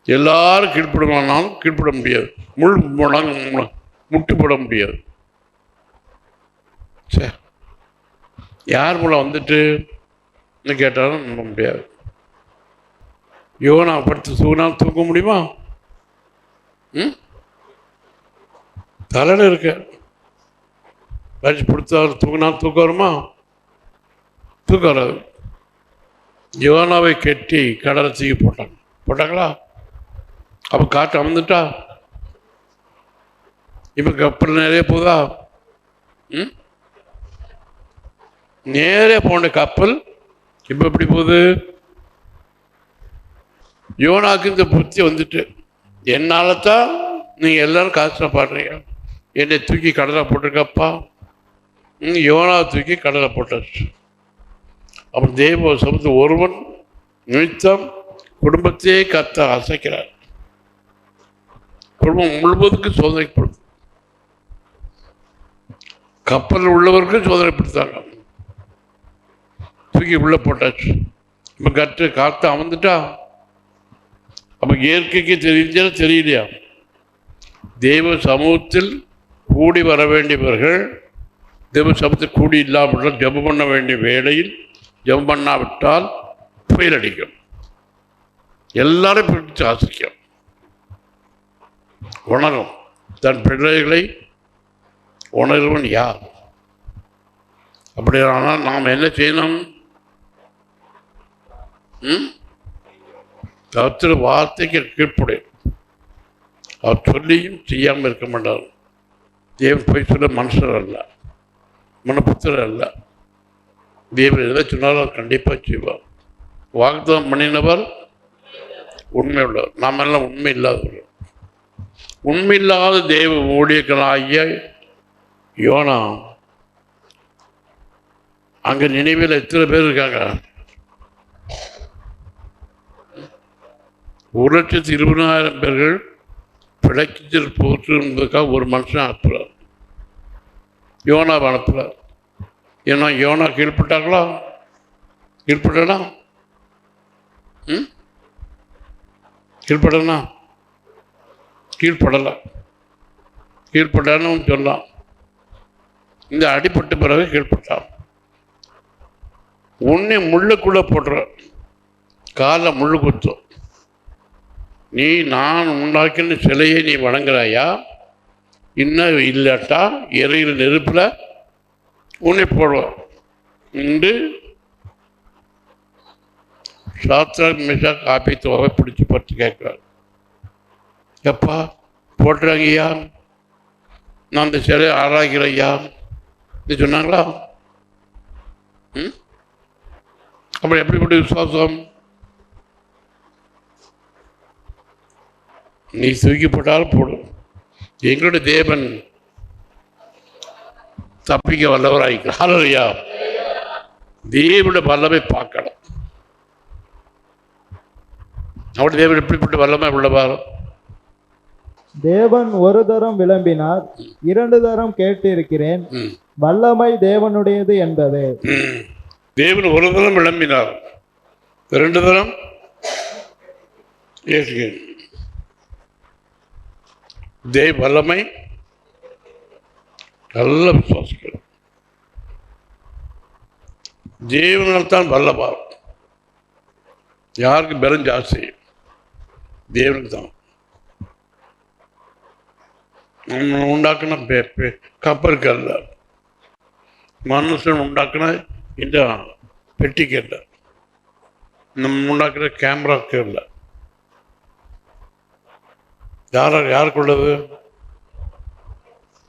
எல்லாரும் கீழ்ப்படுவானாலும் கீழ்ப்பட முடியாது, முட்டு போட முடியாது. சே, யார் மூலம் வந்துட்டு கேட்டாலும் நம்ப முடியாது. யோனா படுத்து தூங்கினால் தூங்க முடியுமா? தலையில் இருக்க வச்சு பிடித்தால் தூங்கினால் தூக்கம் வருமா? தூக்கம் வராது. யோனாவை கெட்டி கடலை தூக்கி போட்டாங்களா? அப்போ காற்று அமர்ந்துட்டா? இப்போ கப்பல் நிறைய போதா? நேரே போன கப்பல் இப்போ எப்படி போகுது? யோனாக்கு இந்த புத்தி வந்துட்டு, என்னால் தான் நீங்கள் எல்லாரும் கஷ்டப்படுறீங்க, என்னை தூக்கி கடலை போட்டிருக்கப்பா. யோனாவை தூக்கி கடலை போட்டாச்சு. அப்புறம் தேவ சமூகத்து ஒருவன் நிமித்தம் குடும்பத்தையே கர்த்தர் அசைக்கிறார். குடும்பம் முழுவதுக்கு சோதனைப்படுது. கப்பல் உள்ளவருக்கு சோதனைப்படுத்தாங்க. தூக்கி உள்ள போட்டாச்சு. இப்போ காற்று அமர்ந்துட்டா? அப்போ இயற்கைக்கு தெரிஞ்சா தெரியலையா? தேவ சமூகத்தில் கூடி வர வேண்டியவர்கள் தேவ சமூகத்தில் கூடி இல்லாமல் ஜெபம் பண்ண வேண்டிய வேளையில் ஜெபம் பண்ணாவிட்டால் புயல் அடிக்கும், எல்லாரும் பிடிச்சு ஆசிக்கும். உணரும் தன் பிள்ளைகளை உணர்வன் யார்? அப்படியானால் நாம் என்ன செய்யணும்? கர்த்தர் வார்த்தைக்கு கீழ்ப்படைய. அவர் சொல்லியும் செய்யாமல் இருக்க மாட்டார். தேவன் போய் சொல்ல மனுஷர் அல்ல, மனப்புத்தர் அல்ல. தேவன் எதை சொன்னாலும் அவர் கண்டிப்பாக செய்வார். வாக்குத்தம் பண்ணினவர் உண்மை உள்ளவர். நாம் எல்லாம் உண்மை இல்லாதவர்கள். உண்மையில்லாத தேவ ஊழியர்களாகிய யோனா அங்க நினைவில் எத்தனை பேர் இருக்காங்க? 1,20,000 பேர்கள் பிழைச்சல் போற்றுக்காக ஒரு மனுஷன் அனுப்புறார். யோனா அனுப்புறார். ஏன்னா யோனா கீழ்பட்டாங்களா? கீழ்பட்டனா? கீழ்படனா? கீழ்படலை. கீழ்பட்டான்னு சொல்லலாம். இந்த அடிப்பட்ட பிறகு கீழ்பட்டான். உன்னை முள்ளுக்குள்ள போடுற காலை முள்ளு குத்தும். நீ நான் உண்டாக்கின சிலையை நீ வணங்குறாயா? இன்னும் இல்லாட்டா எரியிற நெருப்பில் உன்னை போடுவோம் என்று சாஸ்திர மிஷா காப்பி தோவை பிடிச்சி பற்றி கேட்கிறார். எப்பா போட்டுறாங்கய்யா, நான் அந்த சிலையை ஆராய்கிறையா இது சொன்னாங்களா? அப்படி எப்படிப்பட்ட விசுவாசம்? நீ தூக்கிப்பட்டாலும் போடும். எங்களுடைய தேவன் தப்பிக்க வல்லவராயிருக்கிறார். தேவனுடைய வல்லமை பார்க்கணும். அவருடைய தேவன் எப்படிப்பட்ட வல்லமை உள்ளவார்? தேவன் ஒரு தரம் விளம்பினார், 2 தரம் கேட்டிருக்கிறேன், வல்லமை தேவனுடையது என்பது. தேவன் ஒரு தரம் விளம்பினார், 2 தரம் ஏற்றுகிறேன். தேவ வல்லமை நல்ல விசுவாசிக்கிறோம். தேவனால் தான் வல்லபார். யாருக்கு பலம் ஜாஸ்தி? தேவனுக்கு தான். நம்ம உண்டாக்குன கப்பலுக்கு அல்ல, மனுஷன் உண்டாக்குன இந்த பெட்டிக்கு இல்லை, நம்ம உண்டாக்குற கேமராவுக்கு இல்லை. யாருக்குள்ளது?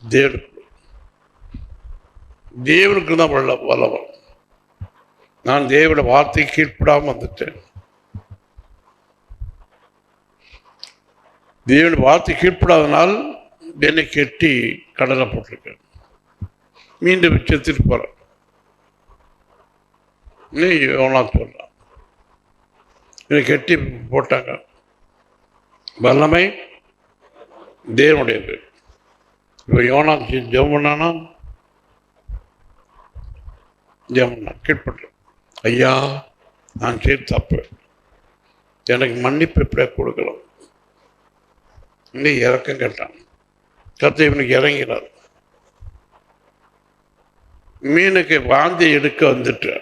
தேவனுக்கு. தேவனுக்கு தான் வல்லவன். நான் தேவனோட வார்த்தை கீழ்ப்படாமல் வந்துட்டேன். தேவனுடைய வார்த்தை கீழ்ப்படாதனால் என்னை கெட்டி கடலை போட்டிருக்கேன். மீண்டும் செத்துட்டு போகிறேன். நீ எவ்வளோ சொல்லலாம். என்னை கெட்டி போட்டாங்க. வல்லமை தேவனுடையது. இப்போ யோனா ஜெபம் பண்ணானா? ஜெபம் பண்ணா கீழ்பட்டு, ஐயா நான் செய்த தப்பு, எனக்கு மன்னிப்பு எப்படியா கொடுக்கலாம். இன்னும் இறக்கம் கேட்டான். கர்த்தர் இவனுக்கு இறங்கினார். மீனுக்கு வாந்தி எடுக்க வந்துட்டு,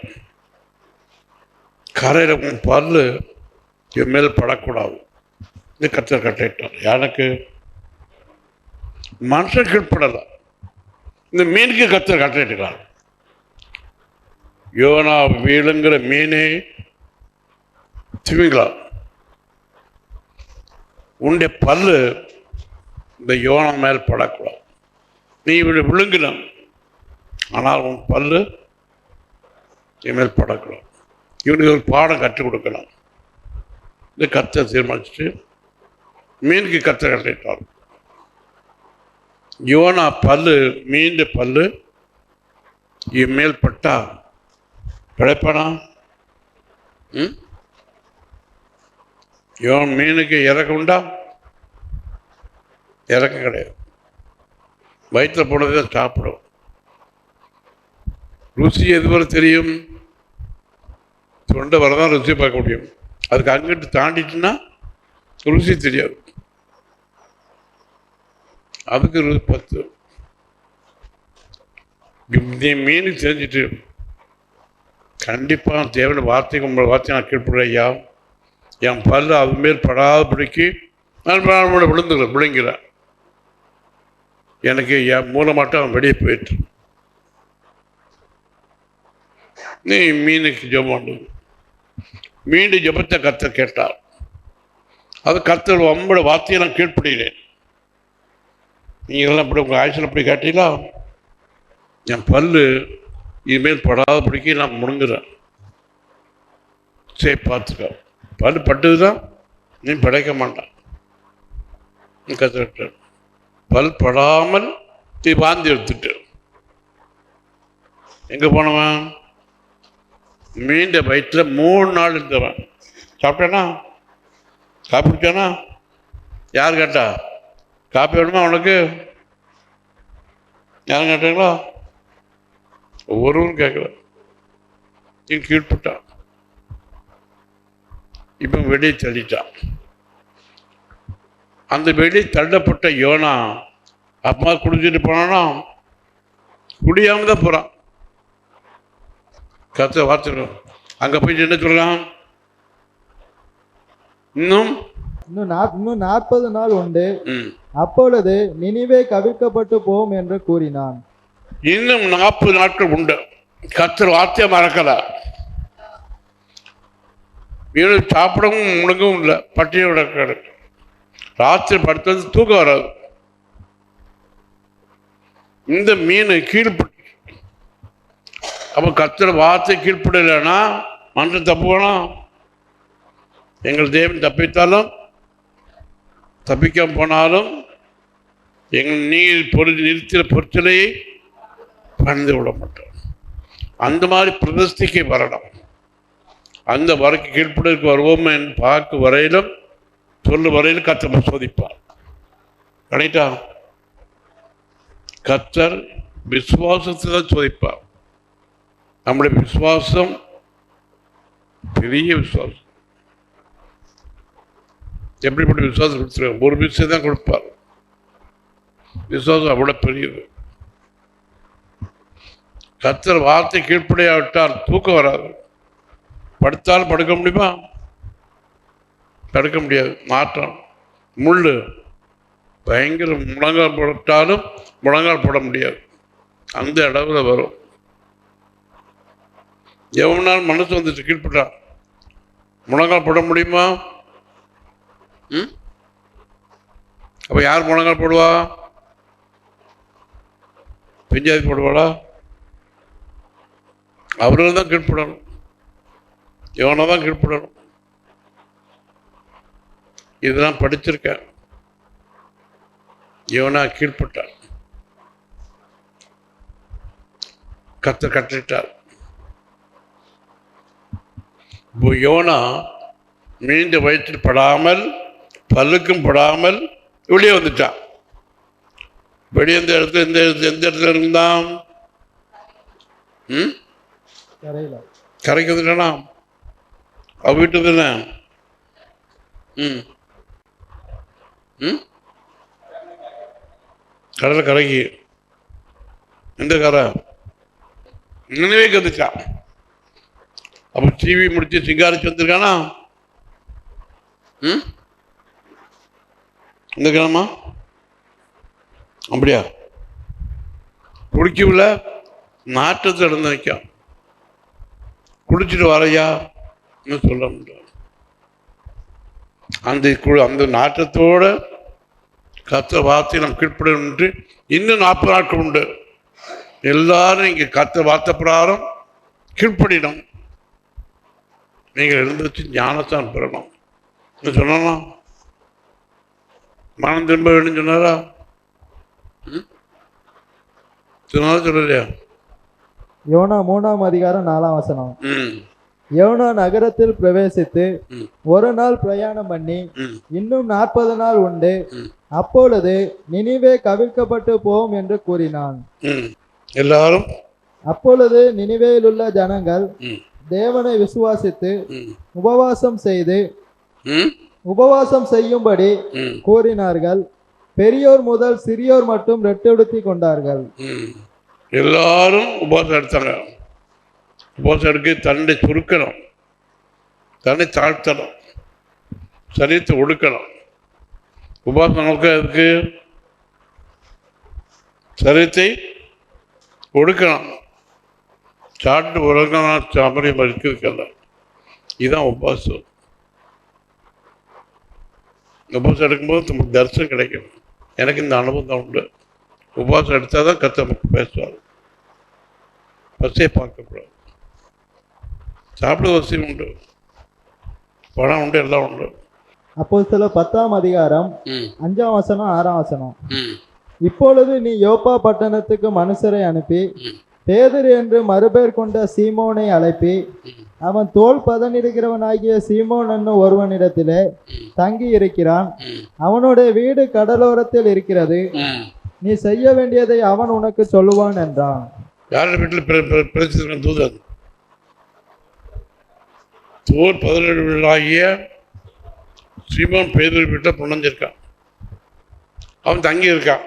கரையில் உன் பல்லு என் மேல் படக்கூடாது இது கர்த்தர் கட்டிட்டார். எனக்கு மனுஷன் கீழ்படலை, இந்த மீனுக்கு கர்த்தர் கட்டிட்டுக்கிறார். யோனா வீழுங்கிற மீனே திமிங்களா, உன்னுடைய பல்லு இந்த யோனா மேல் படக்கூடாது. நீ இவனை விழுங்கினான், ஆனால் உன் பல்லு என் மேல் படக்கூடாது. இவனுக்கு ஒரு பாடம் கற்றுக் கொடுக்கலாம். இந்த கர்த்தர் தீர்மானிச்சுட்டு மீனுக்கு கர்த்தர் கட்டிட்டார். யோனா பல்லு, மீன் பல்லு இவன் மேல் பட்டா பிழைப்பானா? இவன் மீனுக்கு இறக்கம் உண்டா? இறக்கம் கிடையாது. வயிற்றில் போனதை தான் சாப்பிடும். ருசி எதுவரை தெரியும்? தொண்டை வரதான் ருசி பார்க்க முடியும். அதுக்கு அங்கிட்டு தாண்டிட்டுன்னா ருசி தெரியாது. அதுக்கு ருசி 10. நீ மீன் தெரிஞ்சிட்டு கண்டிப்பாக தேவன வார்த்தைக்கு உங்களை வார்த்தை நான் கீழ்ப்படுறேன் ஐயா, என் பல்லு அது மேல் படாதபடிக்கு நான் விழுந்துக்கிறேன், விழுங்கிறேன். எனக்கு என் மூலமாட்டம் அவன் வெளியே போயிட்டு நீ மீனுக்கு ஜெபம் பண்ணு. மீண்டும் ஜெபத்தை கர்த்தர் கேட்டார். அது கர்த்தர் உங்களோட வார்த்தையை நான் கீழ்ப்படுகிறேன். நீங்கள்லாம் இப்படி உங்கள் ஆயுசில் இப்படி கேட்டீங்களா? என் பல்லு இனிமேல் படாத பிடிக்க நான் முடுங்குறேன். சரி பார்த்துக்க, பல்லு பட்டது தான் நீ படைக்க மாட்டான். கற்றுக்கிட்ட பல் படாமல் நீ வாந்தி எடுத்துட்டு எங்கே போனவன்? மீண்ட வயிற்றில் 3 நாள் இருந்தவன். சாப்பிட்டானா? காப்பி குடிச்சானா? யார் கேட்டா? காப்பி வேணுமா அவனுக்கு? யாரும் கேட்டாங்களா? ஒவ்வொருவரும் கேட்கல. நீ கீழ்பட்டான். இப்போ வெளியே தள்ளிட்டான். அந்த வெளியே தள்ளப்பட்ட யோனா அப்பா குடிச்சிட்டு போனானா? குடியாம தான் போகிறான். கத்த வார்த்தை அங்கே போயிட்டு என்ன சொல்லலாம்? இன்னும் 40 நாள் உண்டு, அப்பொழுது நினிவே கவிழ்க்கப்பட்டு போம் என்று கூறினான். இன்னும் 40 நாட்கள் உண்டு. கர்த்தர் வார்த்தையை மறக்கல. மீன் சாப்பிடவும் முழுங்கவும் இல்லை, பட்டியோட கிடக்கு. ராத்திரி படுத்தது தூக்கம் வராது. இந்த மீன் கீழ்பட்டு அப்போ கர்த்தர் வார்த்தை கீழ்ப்படலைன்னா மனுஷன் தப்பு வேணாம். எங்கள் தேவன் தப்பித்தாலும் தப்பிக்காம போனாலும் எங்கள் நீர் நிறுத்தின பொருட்களையை பணிந்து விட மாட்டோம். அந்த மாதிரி பிரதிஷ்டைக்கு வரணும். அந்த வரைக்கு கீழ்ப்படலுக்கு வருவோம் என்று பார்க்க வரையிலும் சொல்ல வரையிலும் கர்த்தர் சோதிப்பார். கரெக்டா? கர்த்தர் விசுவாசத்தை தான் சோதிப்பார். நம்முடைய விசுவாசம் பெரிய விசுவாசம். எப்படிப்பட்ட விசுவாசம் கொடுத்துருக்காங்க? ஒரு விஷயம் தான் கொடுப்பார். விசுவாசம் அவ்வளோ பெரியது. கர்த்தர் வார்த்தை கீழ்ப்படையாவிட்டால் தூக்கம் வராது. படுத்தாலும் படுக்க முடியுமா? படுக்க முடியாது. மாற்றம் முள் பயங்கர முழங்கால் போட்டாலும் முழங்கால் போட முடியாது. அந்த இடத்துல வரும். எவ்வளோ நாள் மனசு வந்துட்டு கீழ்பட்டான் முழங்கால் போட முடியுமா? அப்போ யார் முழங்கால் போடுவா? பெஞ்சாதி போடுவாளா? அவர்கள் தான் கீழ்ப்படணும். எவனை தான் கீழ்ப்படணும். இதெல்லாம் படிச்சிருக்கேன். யோனா கீழ்ப்பட்டார். கர்த்தர் கட்டளையிட்டார். யோனா மீண்ட வயிற்றில் படாமல் பல்லுக்கும் படாமல் வெளியே வந்துட்டான். வெளியே எந்த இடத்துல இருந்தான்? கரைக்கு வந்துட்டானா? அவ வீட்டு தானே. கடலை கரைக்கு எந்த கரை? நினைவேக்கு வந்துட்டான். அப்போ டிவி முடிச்சு சிங்காரிச்சு வந்திருக்கானா? இந்த கிராமா அப்படியா? குடிக்கவில்ல, நாட்டத்தை இடந்து வைக்கும். குடிச்சிட்டு வரையா சொல்ல முடியாது. அந்த நாட்டத்தோட கர்த்தர் வார்த்தை நாம் கீழ்ப்படும் என்று இன்னும் 40 நாட்கள் உண்டு. எல்லாரும் இங்கே கர்த்தர் வார்த்தை பிரகாரம் கீழ்ப்படிடும். நீங்கள் எழுந்துச்சு ஞானத்தான் பெறணும். சொன்னா மனம் திரும்ப வேண்டும் சொன்னாரா? சொன்னாலும் சொல்லலையா? யோனா 3ஆம் அதிகாரம் 4ஆம் வசனம். யோனா நகரத்தில் பிரவேசித்து ஒரு நாள் பிரயாணம் பண்ணி இன்னும் 40 நாள் உண்டு, அப்பொழுது நினிவே கவிழ்க்கப்பட்டு போம் என்று கூறினான். எல்லாரும் அப்பொழுது நினிவேயில் உள்ள ஜனங்கள் தேவனை விசுவாசித்து உபவாசம் செய்யும்படி கூறினார்கள். பெரியோர் முதல் சிறியோர் மட்டும் ரெட்டெடுத்தி கொண்டார்கள். எல்லாரும் உபவாசம் எடுத்தாங்க. உபவாசம் எடுக்க தன்னை சுருக்கணும், தன்னை தாழ்த்தணும், சரீரத்தை ஒடுக்கணும். உபவாசம் நோக்கம் எதுக்கு? சரீரத்தை ஒடுக்கணும். சாப்பிட்டு உலகம் சாமரியம் இருக்கிறதுக்கல்ல. இதுதான் உபாசம். உபாசம் எடுக்கும்போது நமக்கு தரிசனம் கிடைக்கும். எனக்கு இந்த அனுபவம் தான் உண்டு. உபாசம் எடுத்தால் தான் கர்த்தர் நமக்கு பேசுவார். பசியை பார்க்கக்கூடாது. சாப்பிட வசதி உண்டு, பணம் உண்டு, எல்லாம் உண்டு. அப்போஸ்தலர் 10ஆம் அதிகாரம் 5ஆம் வசனம் 6ஆம் வசனம். ம் இப்பொழுது நீ யோப்பா பட்டணத்துக்கு மனுஷரை அனுப்பி பேதுரு என்று மறுபெயர் கொண்ட சீமோனை அழைப்பி அவன் தோல் பதனிடுகிறவனாகிய சீமோன் என்னும் ஒருவனிடத்திலே தங்கி இருக்கிறான். அவனுடைய வீடு கடலோரத்தில் இருக்கிறது. நீ செய்ய வேண்டியதை அவன் உனக்கு சொல்லுவான் என்றான். யாரோட வீட்டில் பிரச்சனை? தூதன். தோல் பதனிடுவனாகிய சீமோன் பேதுரு வீட்டில் புணஞ்சிருக்கான். அவன் தங்கி இருக்கான்.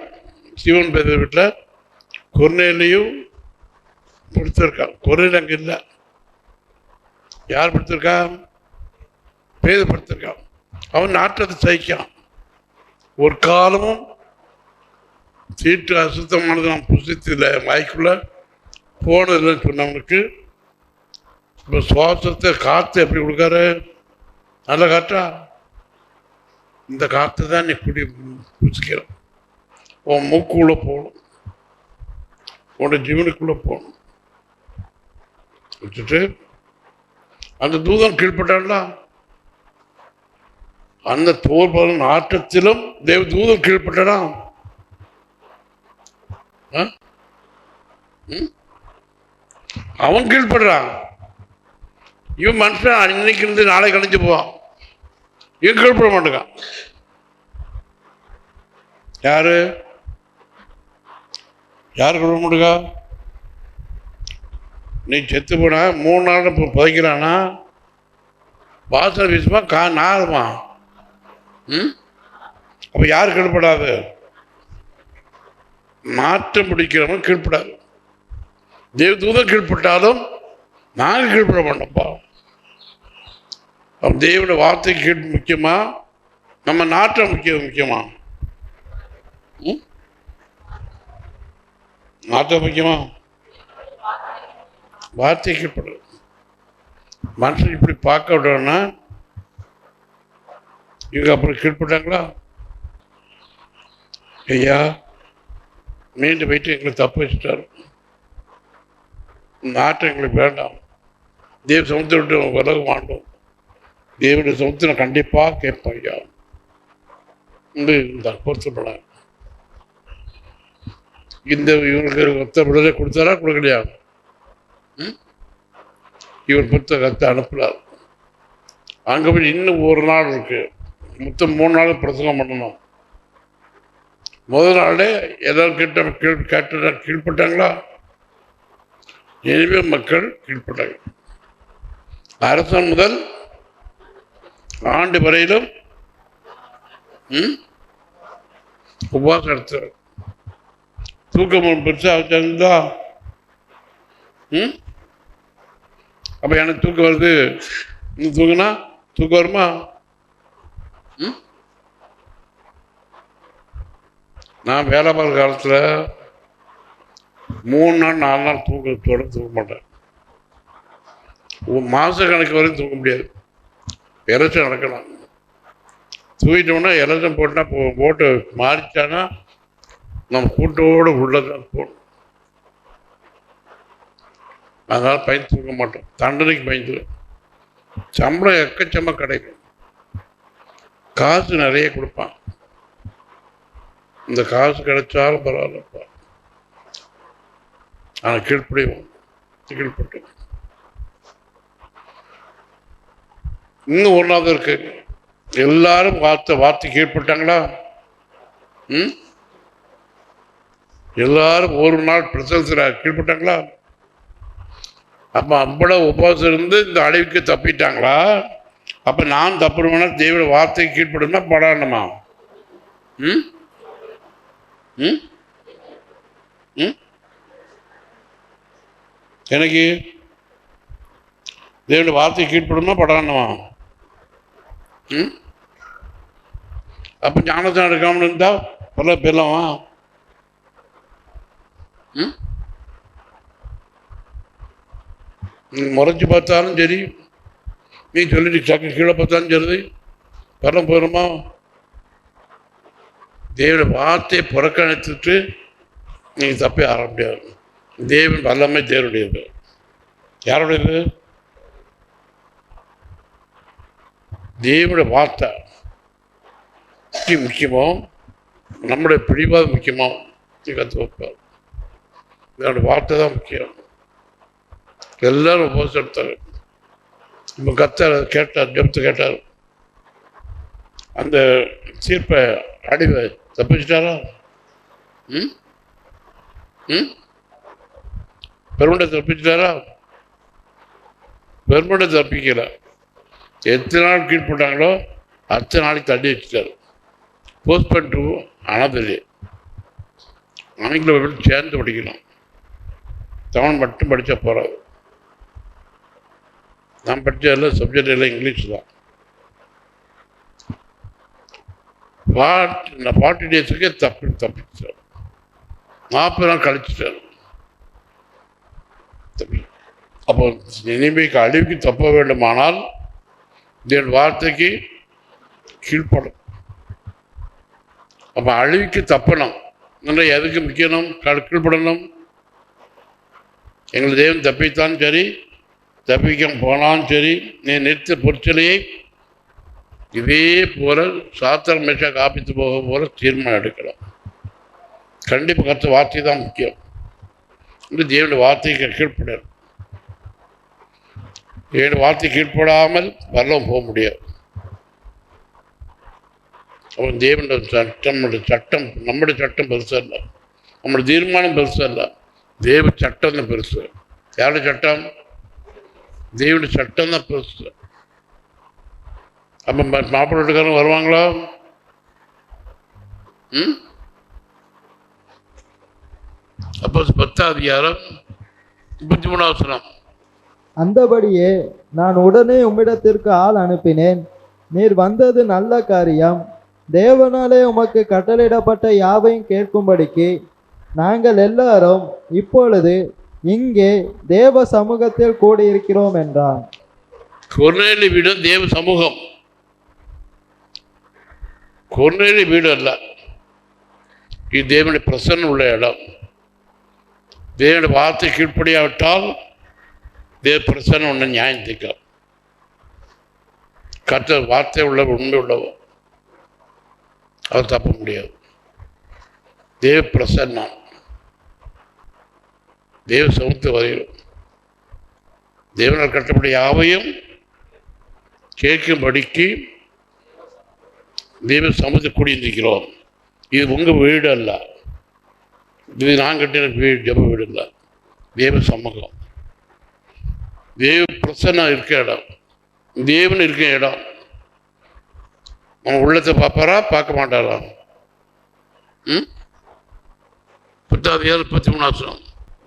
சீமோன் பேதுரு வீட்டில் கொர்நேலியும் படுத்திருக்கான். கொர்நேலி அங்கே இல்லை. யார் படுத்திருக்கான்? பேது படுத்திருக்கான். அவன் நாட்டத்தை சகிக்கான். ஒரு காலமும் சீட்டு அசுத்தமானது நான் புசித்தில்லை, வாய்க்குள்ள போனதில்லைன்னு சொன்னவனுக்கு இப்போ சுவாசத்தை காற்று எப்படி கொடுக்காரு? நல்ல காற்றா? இந்த காற்று தான் நீ புசிக்கிற. உன் மூக்குள்ளே போகணும், உன்னோட ஜீவனுக்குள்ளே போகணும். வச்சுட்டு அந்த தூதன் கீழ்பட்டான்ல, அந்த தோல் பலன் ஆட்டத்திலும் தேவ தூதன் கீழ்பட்டானா? அவன் கீழ்படுறான். இவன் மனுஷன் இன்னைக்கு இருந்து நாளை கழிஞ்சு போவான். இவன் கீழ்பட மாட்டேங்கான். யாரு கீழ்பட மாட்டேங்கா? நீ செத்து போனா 3 நாள் புதைக்கிறானா? வாசனை வீசுமா நாருமா? அப்ப யார் கீழ்படாது? மாற்றம் பிடிக்கிறவன் கீழ்படாது. தேவதூதன் கீழ்பட்டாலும் நாங்கள் கீழ்பட மாட்டோம்ப்பா. தேவனுடைய வார்த்தை கீழ் முக்கியமா, நம்ம நாட்டம் முக்கியமா? நாட்டம் முக்கியமா? வார்த்தை கீழ்படுறது. மனுஷன் இப்படி பார்க்க விடணும்னா இவங்க அப்புறம் கீழ்பட்டாங்களா? ஐயா மீண்டும் போயிட்டு எங்களுக்கு தப்பு வச்சுட்டாரு, நாட்டம் எங்களுக்கு வேண்டாம், தேவ சமுத்திரம் விட்டு விலக மாட்டோம், தேவனுடைய சமுத்திரம் கண்டிப்பாக கேட்போம் ஐயா இந்த பொறுத்தப்பட. இந்த இவங்களுக்கு ஒத்த விடுதலை கொடுத்தாரா கொடுக்கலையா? இவர் புத்தகத்தை அனுப்புறார். அங்கே போய் இன்னும் 1 நாள் இருக்கு. மொத்தம் 3 நாள் பிரசங்கம் பண்ணணும். முதல் நாளே எல்லாரும் கேட்டு கீழ்பட்டாங்களா? எனவே மக்கள் கீழ்பட்டாங்க. அரசன் முதல் ஆண்டு வரையிலும் உபவாசம் எடுத்தார். தூக்கம் பெருசா வச்சிருந்தா அப்ப எனக்கு தூக்கம் வருது, இன்னும் தூங்கினா தூக்கம் வருமா? நான் வேலை பார்க்குற காலத்தில் 3 நாள் 4 நாள் தூக்க மாட்டேன். மாச கணக்கு வரையும் தூக்க முடியாது. எலெக்ஷன் நடக்கலாம். தூக்கிட்டோம்னா எலெக்ஷன் போட்டா ஓட்டு மாறிச்சானா நம்ம கூட்டோடு உள்ளதான் போகணும். அதனால பயந்து தூக்க மாட்டோம். தண்டனைக்கு பயந்துடும். சம்பளம் எக்கச்சமா கிடைக்கும், காசு நிறைய கொடுப்பான். இந்த காசு கிடைச்சாலும் பரவாயில்லப்பா, ஆனால் கீழ்ப்படிவோம். கீழ்பட்டு இன்னும் 1வது இருக்கு. எல்லாரும் வார்த்தை கீழ்பட்டாங்களா? எல்லாரும் 1 நாள் பிரசவத்தில் கீழ்பட்டாங்களா? அப்ப அவ்வளவு உபவாசம் இருந்து இந்த அழிவுக்கு தப்பிட்டாங்களா? அப்ப நான் தப்புடுவேன்னா தேவ வார்த்தை கீழ்படுனா படாணுமா? எனக்கு தேவனுடைய வார்த்தை கீழ்படுமா படாணுமா? அப்ப ஞானத்தை எடுக்காமல் இருந்தா பல பேரலாமா? நீ முறைச்சு பார்த்தாலும் சரி, நீ சொல்லிட்டு சக்கு கீழே பார்த்தாலும் சரி, பரம் போகிறோமா? தேவனுடைய வார்த்தையை புறக்கணித்துட்டு நீங்கள் தப்பி ஆற முடியாது. தேவன் வல்லமை தேவனுடையது. யாருடையது? தேவனுடைய வார்த்தை முக்கியமோ, நம்முடைய பிடிவாதம் முக்கியமோ? கற்று வைப்பார். என்னோட வார்த்தை தான் முக்கியம். எல்லாரும் போஸ் எடுத்தார். இப்போ கத்தார் கேட்டார், ஜெபத்து கேட்டார். அந்த சீர்ப்பை அடிவை தப்பிச்சிட்டாரா? பெருமண்டை தப்பிச்சிட்டாரா? பெருமண்டை தப்பிக்கல. எத்தனை நாள் கீழ்பட்டாங்களோ அத்தனை நாளைக்கு தள்ளி வச்சுட்டாரு. போஸ்ட் பண்ணிட்டு அனதரு ஆங்கில சேர்ந்து படிக்கணும். தமிழ் மட்டும் படித்தா போகிறாது. நான் படித்ததில் சப்ஜெக்ட் எல்லாம் இங்கிலீஷ் தான். 40 டேஸுக்கே தப்பிச்சார். 40 நாள் கழிச்சிட்டார். அப்போ இனிமைக்கு அழிவுக்கு தப்ப வேண்டுமானால் என் வார்த்தைக்கு கீழ்ப்படும். அப்போ அழிவுக்கு தப்பணும். எதுக்கு முக்கியம்? கீழ்ப்படணும். எங்கள் தேவன் தப்பித்தான் சரி, தப்பிக்க போனாலும் சரி, நீ நிறுத்த பொருட்களையை இதே போல சாத்திரம் மேஷா காப்பித்து போக போல தீர்மானம் எடுக்கலாம். கண்டிப்பாக கற்ற வார்த்தை தான் முக்கியம். இந்த தேவனுடைய வார்த்தைக்கு கீழ்ப்படாது. தேவனுடைய வார்த்தை கீழ்ப்படாமல் வரலாம் போக முடியாது. அவன் தேவனுடைய சட்டம் நம்முடைய சட்டம் பெருசாக இல்லை, நம்முடைய தீர்மானம் பெருசாக இல்லை, தேவ சட்டம் தான் பெருசு. யாருடைய சட்டம்? தேவனுடைய சட்டம் தான் பெருசு. அப்போ மாப்பிள்ளை வீட்டுக்காரங்க வருவாங்களா? அப்போ 10ஆம் அதிகாரம் 33ஆம் வசனம். அந்தபடியே நான் உடனே உம்மிடத்திற்கு ஆள் அனுப்பினேன். நீர் வந்தது நல்ல காரியம். தேவனாலே உமக்கு கட்டளையிடப்பட்ட யாவையும் கேட்கும்படிக்கு நாங்கள் எல்லாரும் இப்பொழுது இங்கே தேவ சமூகத்தில் கூடியிருக்கிறோம் என்றான். கொர்நேலி வீடு தேவ சமூகம். கொர்நேலி வீடு அல்ல, இது தேவனுடைய பிரசன்னம் உள்ள இடம். தேவனுடைய வார்த்தை கீழ்ப்படியாவிட்டால் தேவ பிரசன்னம் ஒன்று நியாயம் தீர்க்கும். கற்ற வார்த்தை உள்ள உண்மை உள்ளவோ அவர் தப்ப முடியாது. தேவ பிரசன்னம் தேவ சமூகத்தை வரையும் தேவனால் கட்டப்பட்ட யாவையும் கேட்கும்படிக்கு தேவ சமூகத்தை கூடியிருக்கிறோம். இது உங்கள் வீடு அல்ல, இது நான் கட்டின வீடு, ஜப வீடு இல்லை, தேவ சமூகம். தேவ பிரசன்னம் இருக்க இடம், தேவன் இருக்க இடம். அவன் உள்ளத்தை பார்ப்பாரா பார்க்க மாட்டாரா? 10:13.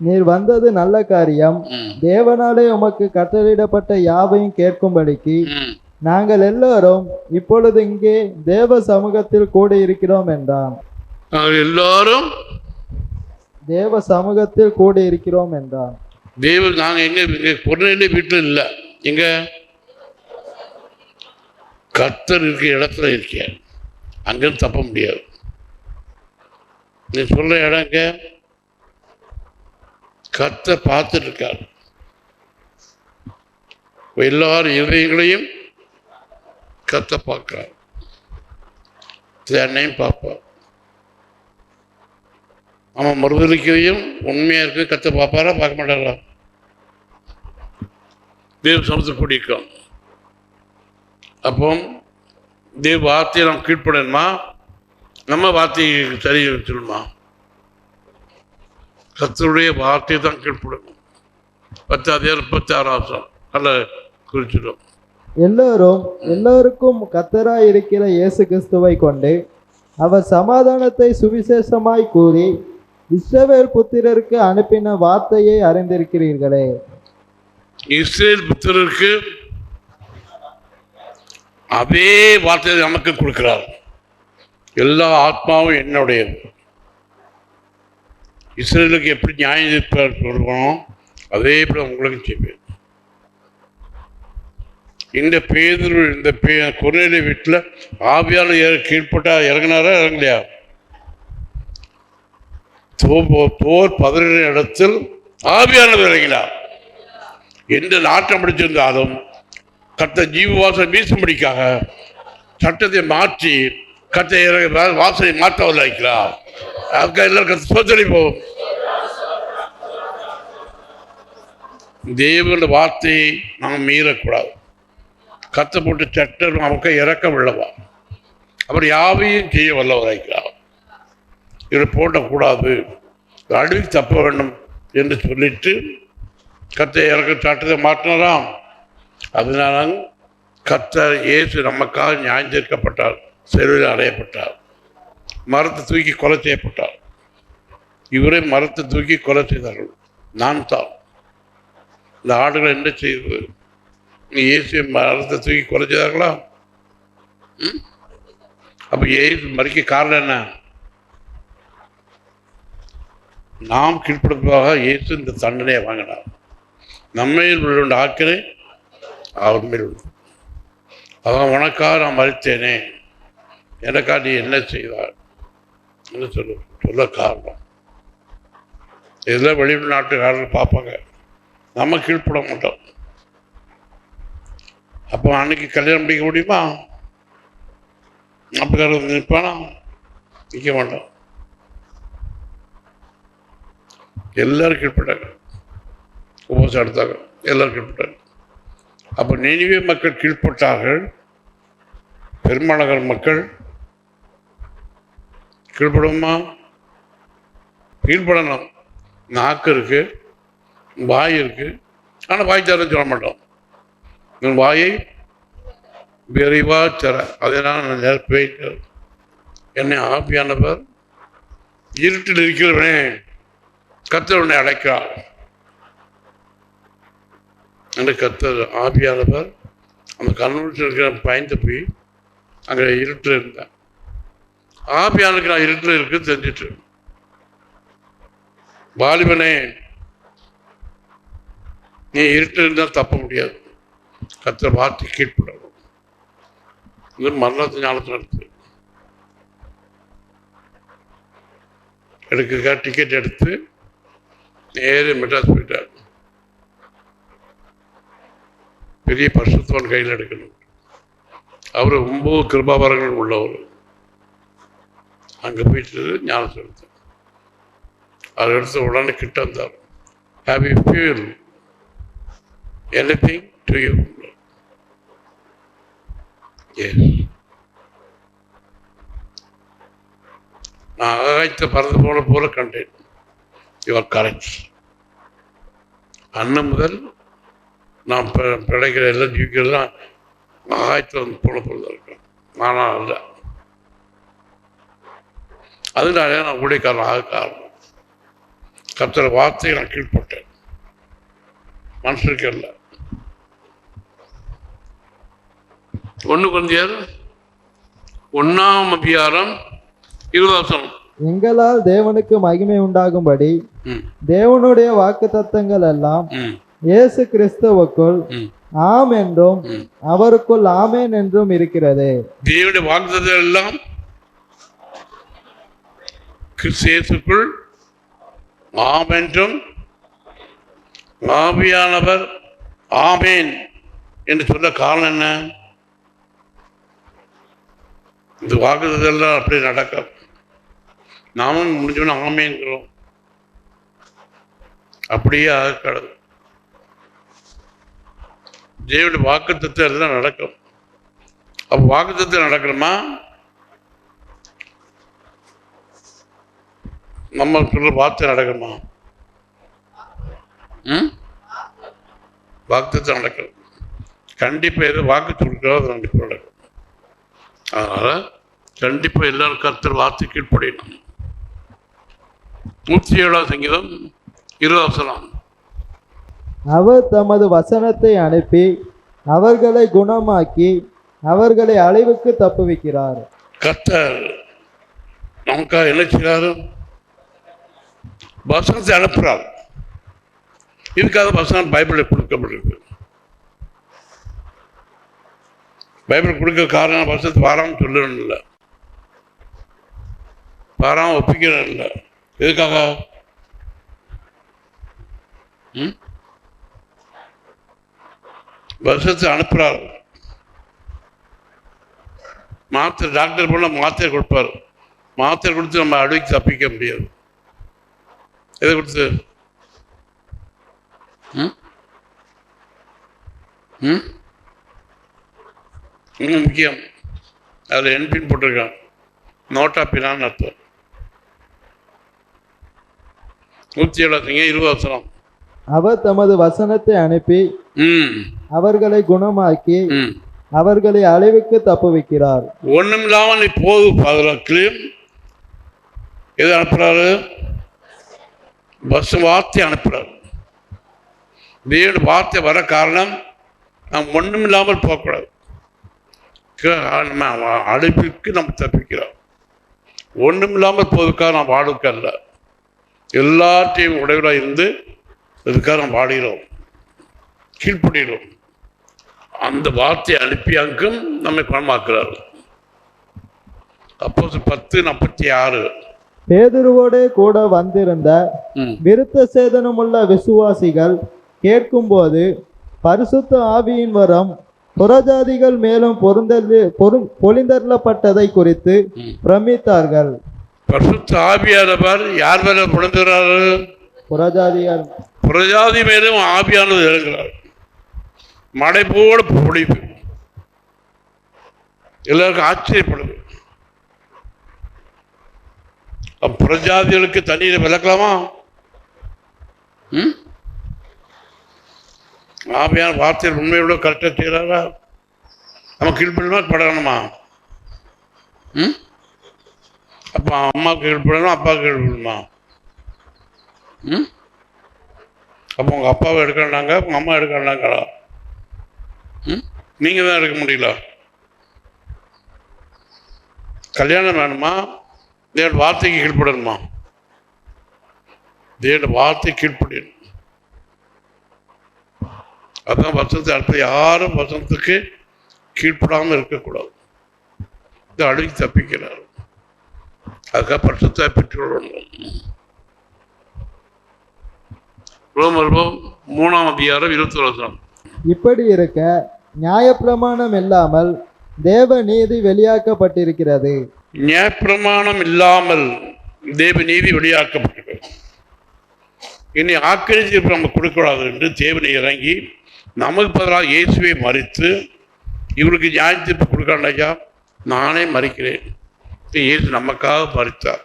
நீர் வந்தது நல்ல காரியம். தேவனாலே உமக்கு கட்டளையிடப்பட்ட யாவையும் கேட்கும்படிக்கு நாங்கள் எல்லாரும் இப்பொழுது இங்கே தேவ சமூகத்தில் கூட இருக்கிறோம் என்றான். எல்லாரும் தேவ சமூகத்தில் கூட இருக்கிறோம் என்றான். தேவன் நாங்கள் எங்க கொர்நேலி வீட்டில் இல்லை, எங்க கர்த்தர் இருக்கிற இடத்துல இருக்க, அங்கிருந்து தப்ப முடியாது. நீ சொல்ற இடம் எங்க? கர்த்தர் பார்த்துட்டு இருக்கார். எல்லாரும் இதயங்களையும் கர்த்தர் பார்க்கிறார், என்னையும் பார்ப்பார். அவன் மறுதளிக்கையும் உண்மையா இருக்கு கர்த்தர் பார்ப்பாரா பார்க்க மாட்டாரா? தேவ சமூகத்தில் கூடியிருக்கோம். அப்போ தேவ வார்த்தையை நாம் கீழ்ப்படணுமா, நம்ம வார்த்தையை சரி சொல்லணுமா? கர்த்தருடைய வார்த்தையை தான் கீழ்ப்படணும். 10:36 அல்ல குறிச்சிடும். எல்லாருக்கும் கர்த்தராய் இருக்கிற இயேசு கிறிஸ்துவை கொண்டு அவர் சமாதானத்தை சுவிசேஷமாய் கூறி இஸ்ரவேல் புத்திரருக்கு அனுப்பின வார்த்தையை அறிந்திருக்கிறீர்களே. இஸ்ரவேல் புத்திரருக்கு அதே வார்த்தையை நமக்கு கொடுக்கிறார். எல்லா ஆத்மாவும் என்னுடையது. இஸ்ரேலுக்கு எப்படி நியாயம் தீர்ப்பார் சொல்கிறோம், அதே போல உங்களுக்கு செய்வேன். இந்த பேதுரு இந்த கொர்நேலிய வீட்டில் ஆவியானவர் கீழ்பட்டா இறங்கினாரா இறங்கலையா? போர் 17 இடத்தில் ஆவியானவர் இறங்கினார். எந்த நாட்டம் பிடிச்சிருந்தாலும் கர்த்தர் ஜீவவாசம் வீசும்படிக்காக சட்டத்தை மாற்றி கர்த்தர் வாசலை மாற்றவல்ல வைக்கிறார். அதுக்காக எல்லாரும் கர்த்தர் சோதரிப்போம். தேவனுடைய வார்த்தையை நாம் மீறக்கூடாது. கத்த போட்டு சட்டம் நமக்கு இறக்க விழவா, அவர் யாவையும் செய்ய வல்லவராய்க்கிறார். இதை போடக்கூடாது, அழிவு தப்ப வேண்டும் என்று சொல்லிட்டு கத்தை இறக்க சட்டத்தை மாற்றினாராம். அதனால கர்த்தர் இயேசு நமக்காக நியாயம் தீர்க்கப்பட்டார், சிலுவையில் அறையப்பட்டார், மரத்தை தூக்கி கொலை செய்யப்பட்டார். இவரை மரத்தை தூக்கி கொலை செய்தார்கள். நான் தான் இந்த ஆடுகள் என்ன செய்வது? இயேசு மரத்தை தூக்கி கொலை செய்தார்களா? அப்ப இயேசு மறிக்க காரணம் என்ன? நாம் கீழ்ப்படுவதாக இயேசு இந்த தண்டனையை வாங்கினார். நம்மையில் உள்ள ஆக்கினை அவர் மேல் உள்ளது. அவன் உனக்காக நான் மறித்தேனே, எனக்காக நீ என்ன செய்தார் என்று சொல்ல காரணம். இதெல்லாம் வெளிநாட்டுக்காரர்கள் பார்ப்பாங்க, நம்ம கீழ்ப்பட மாட்டோம். அப்போ அன்னைக்கு கல்யாணம் முடிக்க முடியுமா? அப்பக்காரர் நிற்பானா? நிற்க மாட்டோம். எல்லாரும் கீழ்ப்பட்டாங்க, உபவாசம் எடுத்தாங்க, எல்லாரும் கீழ்ப்பட்டாங்க. அப்போ நினிவே மக்கள் கீழ்ப்பட்டார்கள், பெருமாநகர் மக்கள் கீழ்ப்படுமா? கீழ்ப்படணும். நாக்கு இருக்கு, வாய் இருக்கு, ஆனால் வாய் தரன்னு சொல்ல மாட்டோம். என் வாயை விரைவா தர, அதை நான் நெருப்பேன். என்னை ஆவியானவர் இருட்டில் இருக்கிறவனே கர்த்தர் உன்னை அழைக்கிறார் என்று கர்த்தர் ஆவியானவர் அந்த கண்ணூரில் இருக்கிற பயந்து போய் அங்கே இருட்டில் இருந்தேன். ஆவியானுக்கு நான் இருட்டில் இருக்கு தெரிஞ்சிட்டு, வாலிபனே நீ இருட்டில் இருந்தால் தப்ப முடியாது, கர்த்தர் வார்த்தை கீழ்ப்படணும். இது மரணத்து ஞானத்தில் இருக்கு. எடுக்க டிக்கெட் எடுத்து நேரே மெட்ராஸ் போயிட்டார். பெரிய பரிசுத்தவன் கையில் எடுக்கணும். அவர் 9 கிருபாவரங்கள் உள்ளவர். அங்கே போயிட்டு ஞானத்தை எடுத்தார். அதை எடுத்த உடனே கிட்ட வந்தார். Have you feel anything to you? Yes. நான் ஆகாயத்தை பறந்து போல கண்டேன். You are correct. அன்னம் முதல் நான் பிழைக்கிற எல்லாம் ஜீவிக்கிறதுலாம் ஆகாயத்தில் வந்து போல இருக்கேன். ஆனால் அல்ல, அதனால நான் ஊழியக்காரன் ஆக காரணம். கர்த்தர் வார்த்தையை நான் கீழ்பட்டேன், மனுஷருக்கு அல்ல. 1 கொரிந்தியர் 1:20. எங்களால் தேவனுக்கு மகிமை உண்டாகும்படி தேவனுடைய வாக்குத்தத்தங்கள் எல்லாம் இயேசு கிறிஸ்துவுக்குள் ஆம் என்றும் அவருக்குள் ஆமேன் என்றும் இருக்கிறது. தேவனுடைய வாக்குத்தத்தங்கள் எல்லாம் கிறிஸ்துவுக்குள் ஆம் என்றும் ஆவியானவர் ஆமேன் என்று சொல்ல காரணம் என்ன? இந்த வாக்குத்தத்தெல்லாம் அப்படி நடக்கும். நாமும் முடிஞ்சோன்னா ஆமேன்கிறோம், அப்படியே ஆகக்கூடாது. தேவனுடைய வாக்குத்தத்தம் எல்லாம் நடக்கும். அப்போ வாக்குத்தத்தம் நடக்கணுமா? நம்ம சொல்ற வார்த்தை நடக்கணுமா? வாக்குத்தத்தம் நடக்கணும். கண்டிப்பாக எது வாக்கு சொல்கிறோம் அது கண்டிப்பாக நடக்கும். அதனால் கண்டிப்பாக எல்லாரும் கர்த்தர் வார்த்தை கீழ்ப்படியணும். 107 சங்கீதம் 20. அவர் தமது வசனத்தை அனுப்பி அவர்களை குணமாக்கி அவர்களை அழிவுக்கு தப்புவிக்கிறார். கர்த்தர் நமக்காக என்ன செய்கிறாரு? வசனத்தை அனுப்புறார். இதுக்காக வசனம் பைபிளில் கொடுக்கப்பட்டிருக்கு. பைபிள் கொடுக்க காரணம் வசனத்தை வாராமல் சொல்லணும் இல்லை, வாராமல் ஒப்பிக்கணும் இல்லை. எதுக்காக? வசனத்தை அனுப்புறார். மாத்திரை டாக்டர் போல மாத்திரை கொடுப்பார். மாத்திரை கொடுத்து நம்ம அடிக்கு தப்பிக்க முடியாது. எதை கொடுத்து? முக்கியம். அதில் என்பின் போட்டிருக்கான். நோட்டா பின்னான்னு அர்த்தம். 107 20 அவர் தமது வசனத்தை அனுப்பி அவர்களை குணமாக்கி அவர்களை அழிவுக்கு தப்புவிக்கிறார். ஒண்ணும் இல்லாமல் நீ போது பாதுகாக்கலையும் எது அனுப்புறாரு? வார்த்தை அனுப்புறாரு. தேவனுடைய வார்த்தை வர காரணம் நாம் ஒன்றும் இல்லாமல் போகக்கூடாது. நம்ம அழைப்புக்கு நம்ம தப்பிக்கிறோம். ஒன்றும் இல்லாமல் போவதுக்காக நாம் வாடுக்க அல்ல, எல்லாத்தையும் உடையவராக இருந்து இதுக்காக நாம் வாடுகிறோம், கீழ்ப்படுகிறோம். அந்த வார்த்தையை அனுப்பி அங்கும் நம்மை குணமாக்குறார். அப்போ 10:46 பேதுருவோடு கூட வந்திருந்த விருத்த சேதனமுள்ள விசுவாசிகள் கேட்கும்போது பரிசுத்த ஆவியின் வரம் புறஜாதிகள் மேலும் பொழிந்தள்ளப்பட்டதை குறித்து பிரமித்தார்கள். பரிசுத்த ஆவியானவர் யார் மேல பொழிந்துறாரு? புறஜாதிகள். புறஜாதி மேலும் ஆவியானது இறங்குறார். மழை போல பொழிவு. எல்லாருக்கும் ஆச்சரியப்படுது. புறஜாதிகளுக்கு தண்ணீரை விளக்கலாமா? ஆவியான வார்த்தையில் உண்மையோட கரெக்டாக செய்கிறாரா? நம்ம கீழ்ப்படணுமா படணுமா? அப்போ அம்மாவுக்கு கீழ்ப்படணும், அப்பாவுக்கு கீழ்ப்படணுமா? அப்போ உங்கள் அப்பாவை எடுக்கணுனாங்க, உங்கள் அம்மா எடுக்கணுனாங்களா? நீங்கள் தான் எடுக்க முடியல. கல்யாணம் வேணுமா? தேவன் வார்த்தைக்கு கீழ்ப்படணுமா? தேவன் வார்த்தை கீழ்ப்படணும். அதான் வசனத்தை அடுத்த யாரும் வசனத்துக்கு கீழ்ப்படாமல் இருக்கக்கூடாது. இந்த அழுகி தப்பிக்கிறார். அதுக்காக பரிசுத்தத்தை பெற்றுக்கொள்ளணும். ரோமர் 3:21 இப்படி இருக்க நியாயப்பிரமாணம் இல்லாமல் தேவ நீதி வெளியாக்கப்பட்டிருக்கிறது. நியாயப்பிரமாணம் இல்லாமல் தேவ நீதி வெளியாக்கப்பட்டிருக்கிறது. இனி ஆக்கிரமிப்பு நம்ம கொடுக்கூடாது என்று தேவனை இறங்கி நமக்கு பதிலாக இயேசுவை மறித்து இவருக்கு நியாய தீர்ப்பு கொடுக்காண்டையா, நானே மறிக்கிறேன், இயேசு நமக்காக மறித்தார்.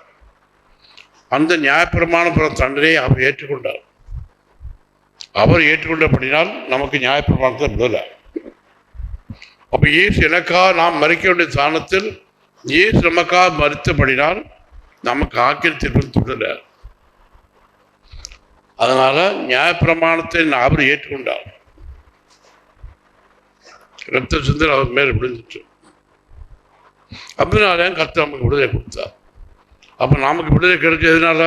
அந்த நியாயப்பிரமாண தண்டனையை அவர் ஏற்றுக்கொண்டார். அவர் ஏற்றுக்கொண்டபடினால் நமக்கு நியாயப்பிரமாணத்தை விடலை. அப்போ இயேசு எனக்காக நாம் மறிக்க வேண்டிய ஸ்தானத்தில் இயேசு நமக்காக மறித்தபடினால் நமக்கு ஆக்கிரமிப்பு விடலை. அதனால நியாயப்பிரமாணத்தை அவர் ஏற்றுக்கொண்டார். ரத்த சிந்தனை அவர் மேல விழுந்துட்டு, அதனால கர்த்தர் நமக்கு விடுதலை கொடுத்தார். அப்போ நமக்கு விடுதலை கிடைச்சதுனால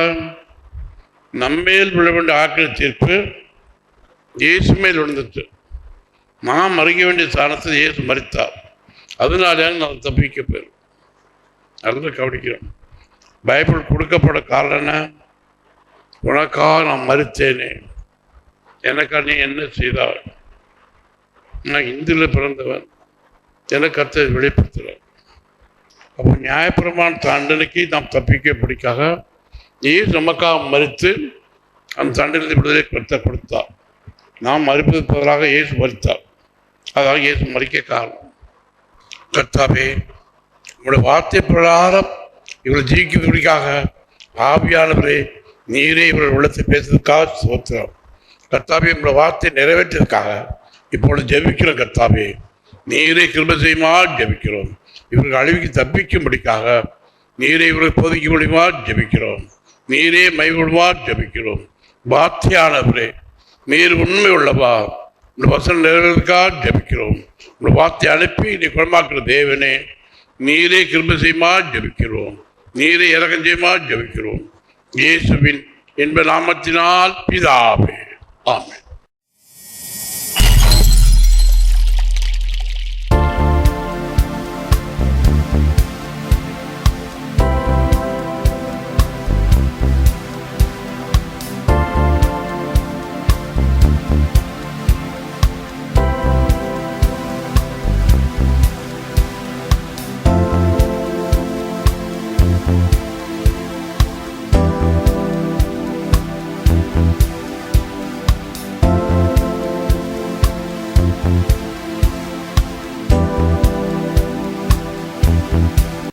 நம்மேல் விழ வேண்டிய ஆக்கிரமிப்பு தீர்ப்பு இயேசு மேல் விழுந்துட்டு, நாம் மறிக்க வேண்டிய ஸ்தானத்தில் இயேசு மறித்தார். அதனால நாம் தப்பிக்க போயிடும். நல்லா கவனிக்கிறோம். பைபிள் கொடுக்கப்பட காரணம் என்ன? உனக்காக நான் மறித்தேனே, எனக்காக நீ என்ன செய்தாள்? நான் இந்துவில் பிறந்தவன், எனக்கு கர்த்தரை வெளிப்படுத்துகிறார். அப்போ நியாயப்பிரமாண தண்டனைக்கு நாம் தப்பிக்கப்படிக்காக இயேசு நமக்காக மறித்து அந்த தண்டனை விடுதலை கர்த்தர் கொடுத்தார். நாம் மறிப்பதற்கு பதிலாக இயேசு மறித்தார். அதாவது இயேசு மறிக்க காரணம். கர்த்தாவே, உங்களுடைய வார்த்தை பிரகாரம் இவர்கள் ஜீவிக்கிறதுக்காக ஆவியானவரே நீரே இவர்கள் உள்ளத்தை பேசுறதுக்காக சோத்திரம். கர்த்தாவே, உங்களுடைய வார்த்தை நிறைவேற்றதுக்காக இப்பொழுது ஜெபிக்கிறோம். கர்த்தாவே, நீரே கிருபை செய்யுமா ஜெபிக்கிறோம். இவர்கள் அழிவுக்கு தப்பிக்கும்படிக்காக நீரே இவர்கள் போதிக்க முடியுமா ஜெபிக்கிறோம். நீரே மைவிடுமா ஜெபிக்கிறோம். வார்த்தையானவரே, நீர் உண்மை உள்ளவா, இந்த வசனம் நிறைவேறதுக்காக ஜெபிக்கிறோம். உங்கள் வார்த்தை அனுப்பி நீ குணமாக்குற தேவனே, நீரே கிருபை செய்யுமா ஜெபிக்கிறோம். நீரே இரக்கம் செய்யுமா ஜெபிக்கிறோம். இயேசுவின் என்ப நாமத்தினால் பிதாவே ஆமென்.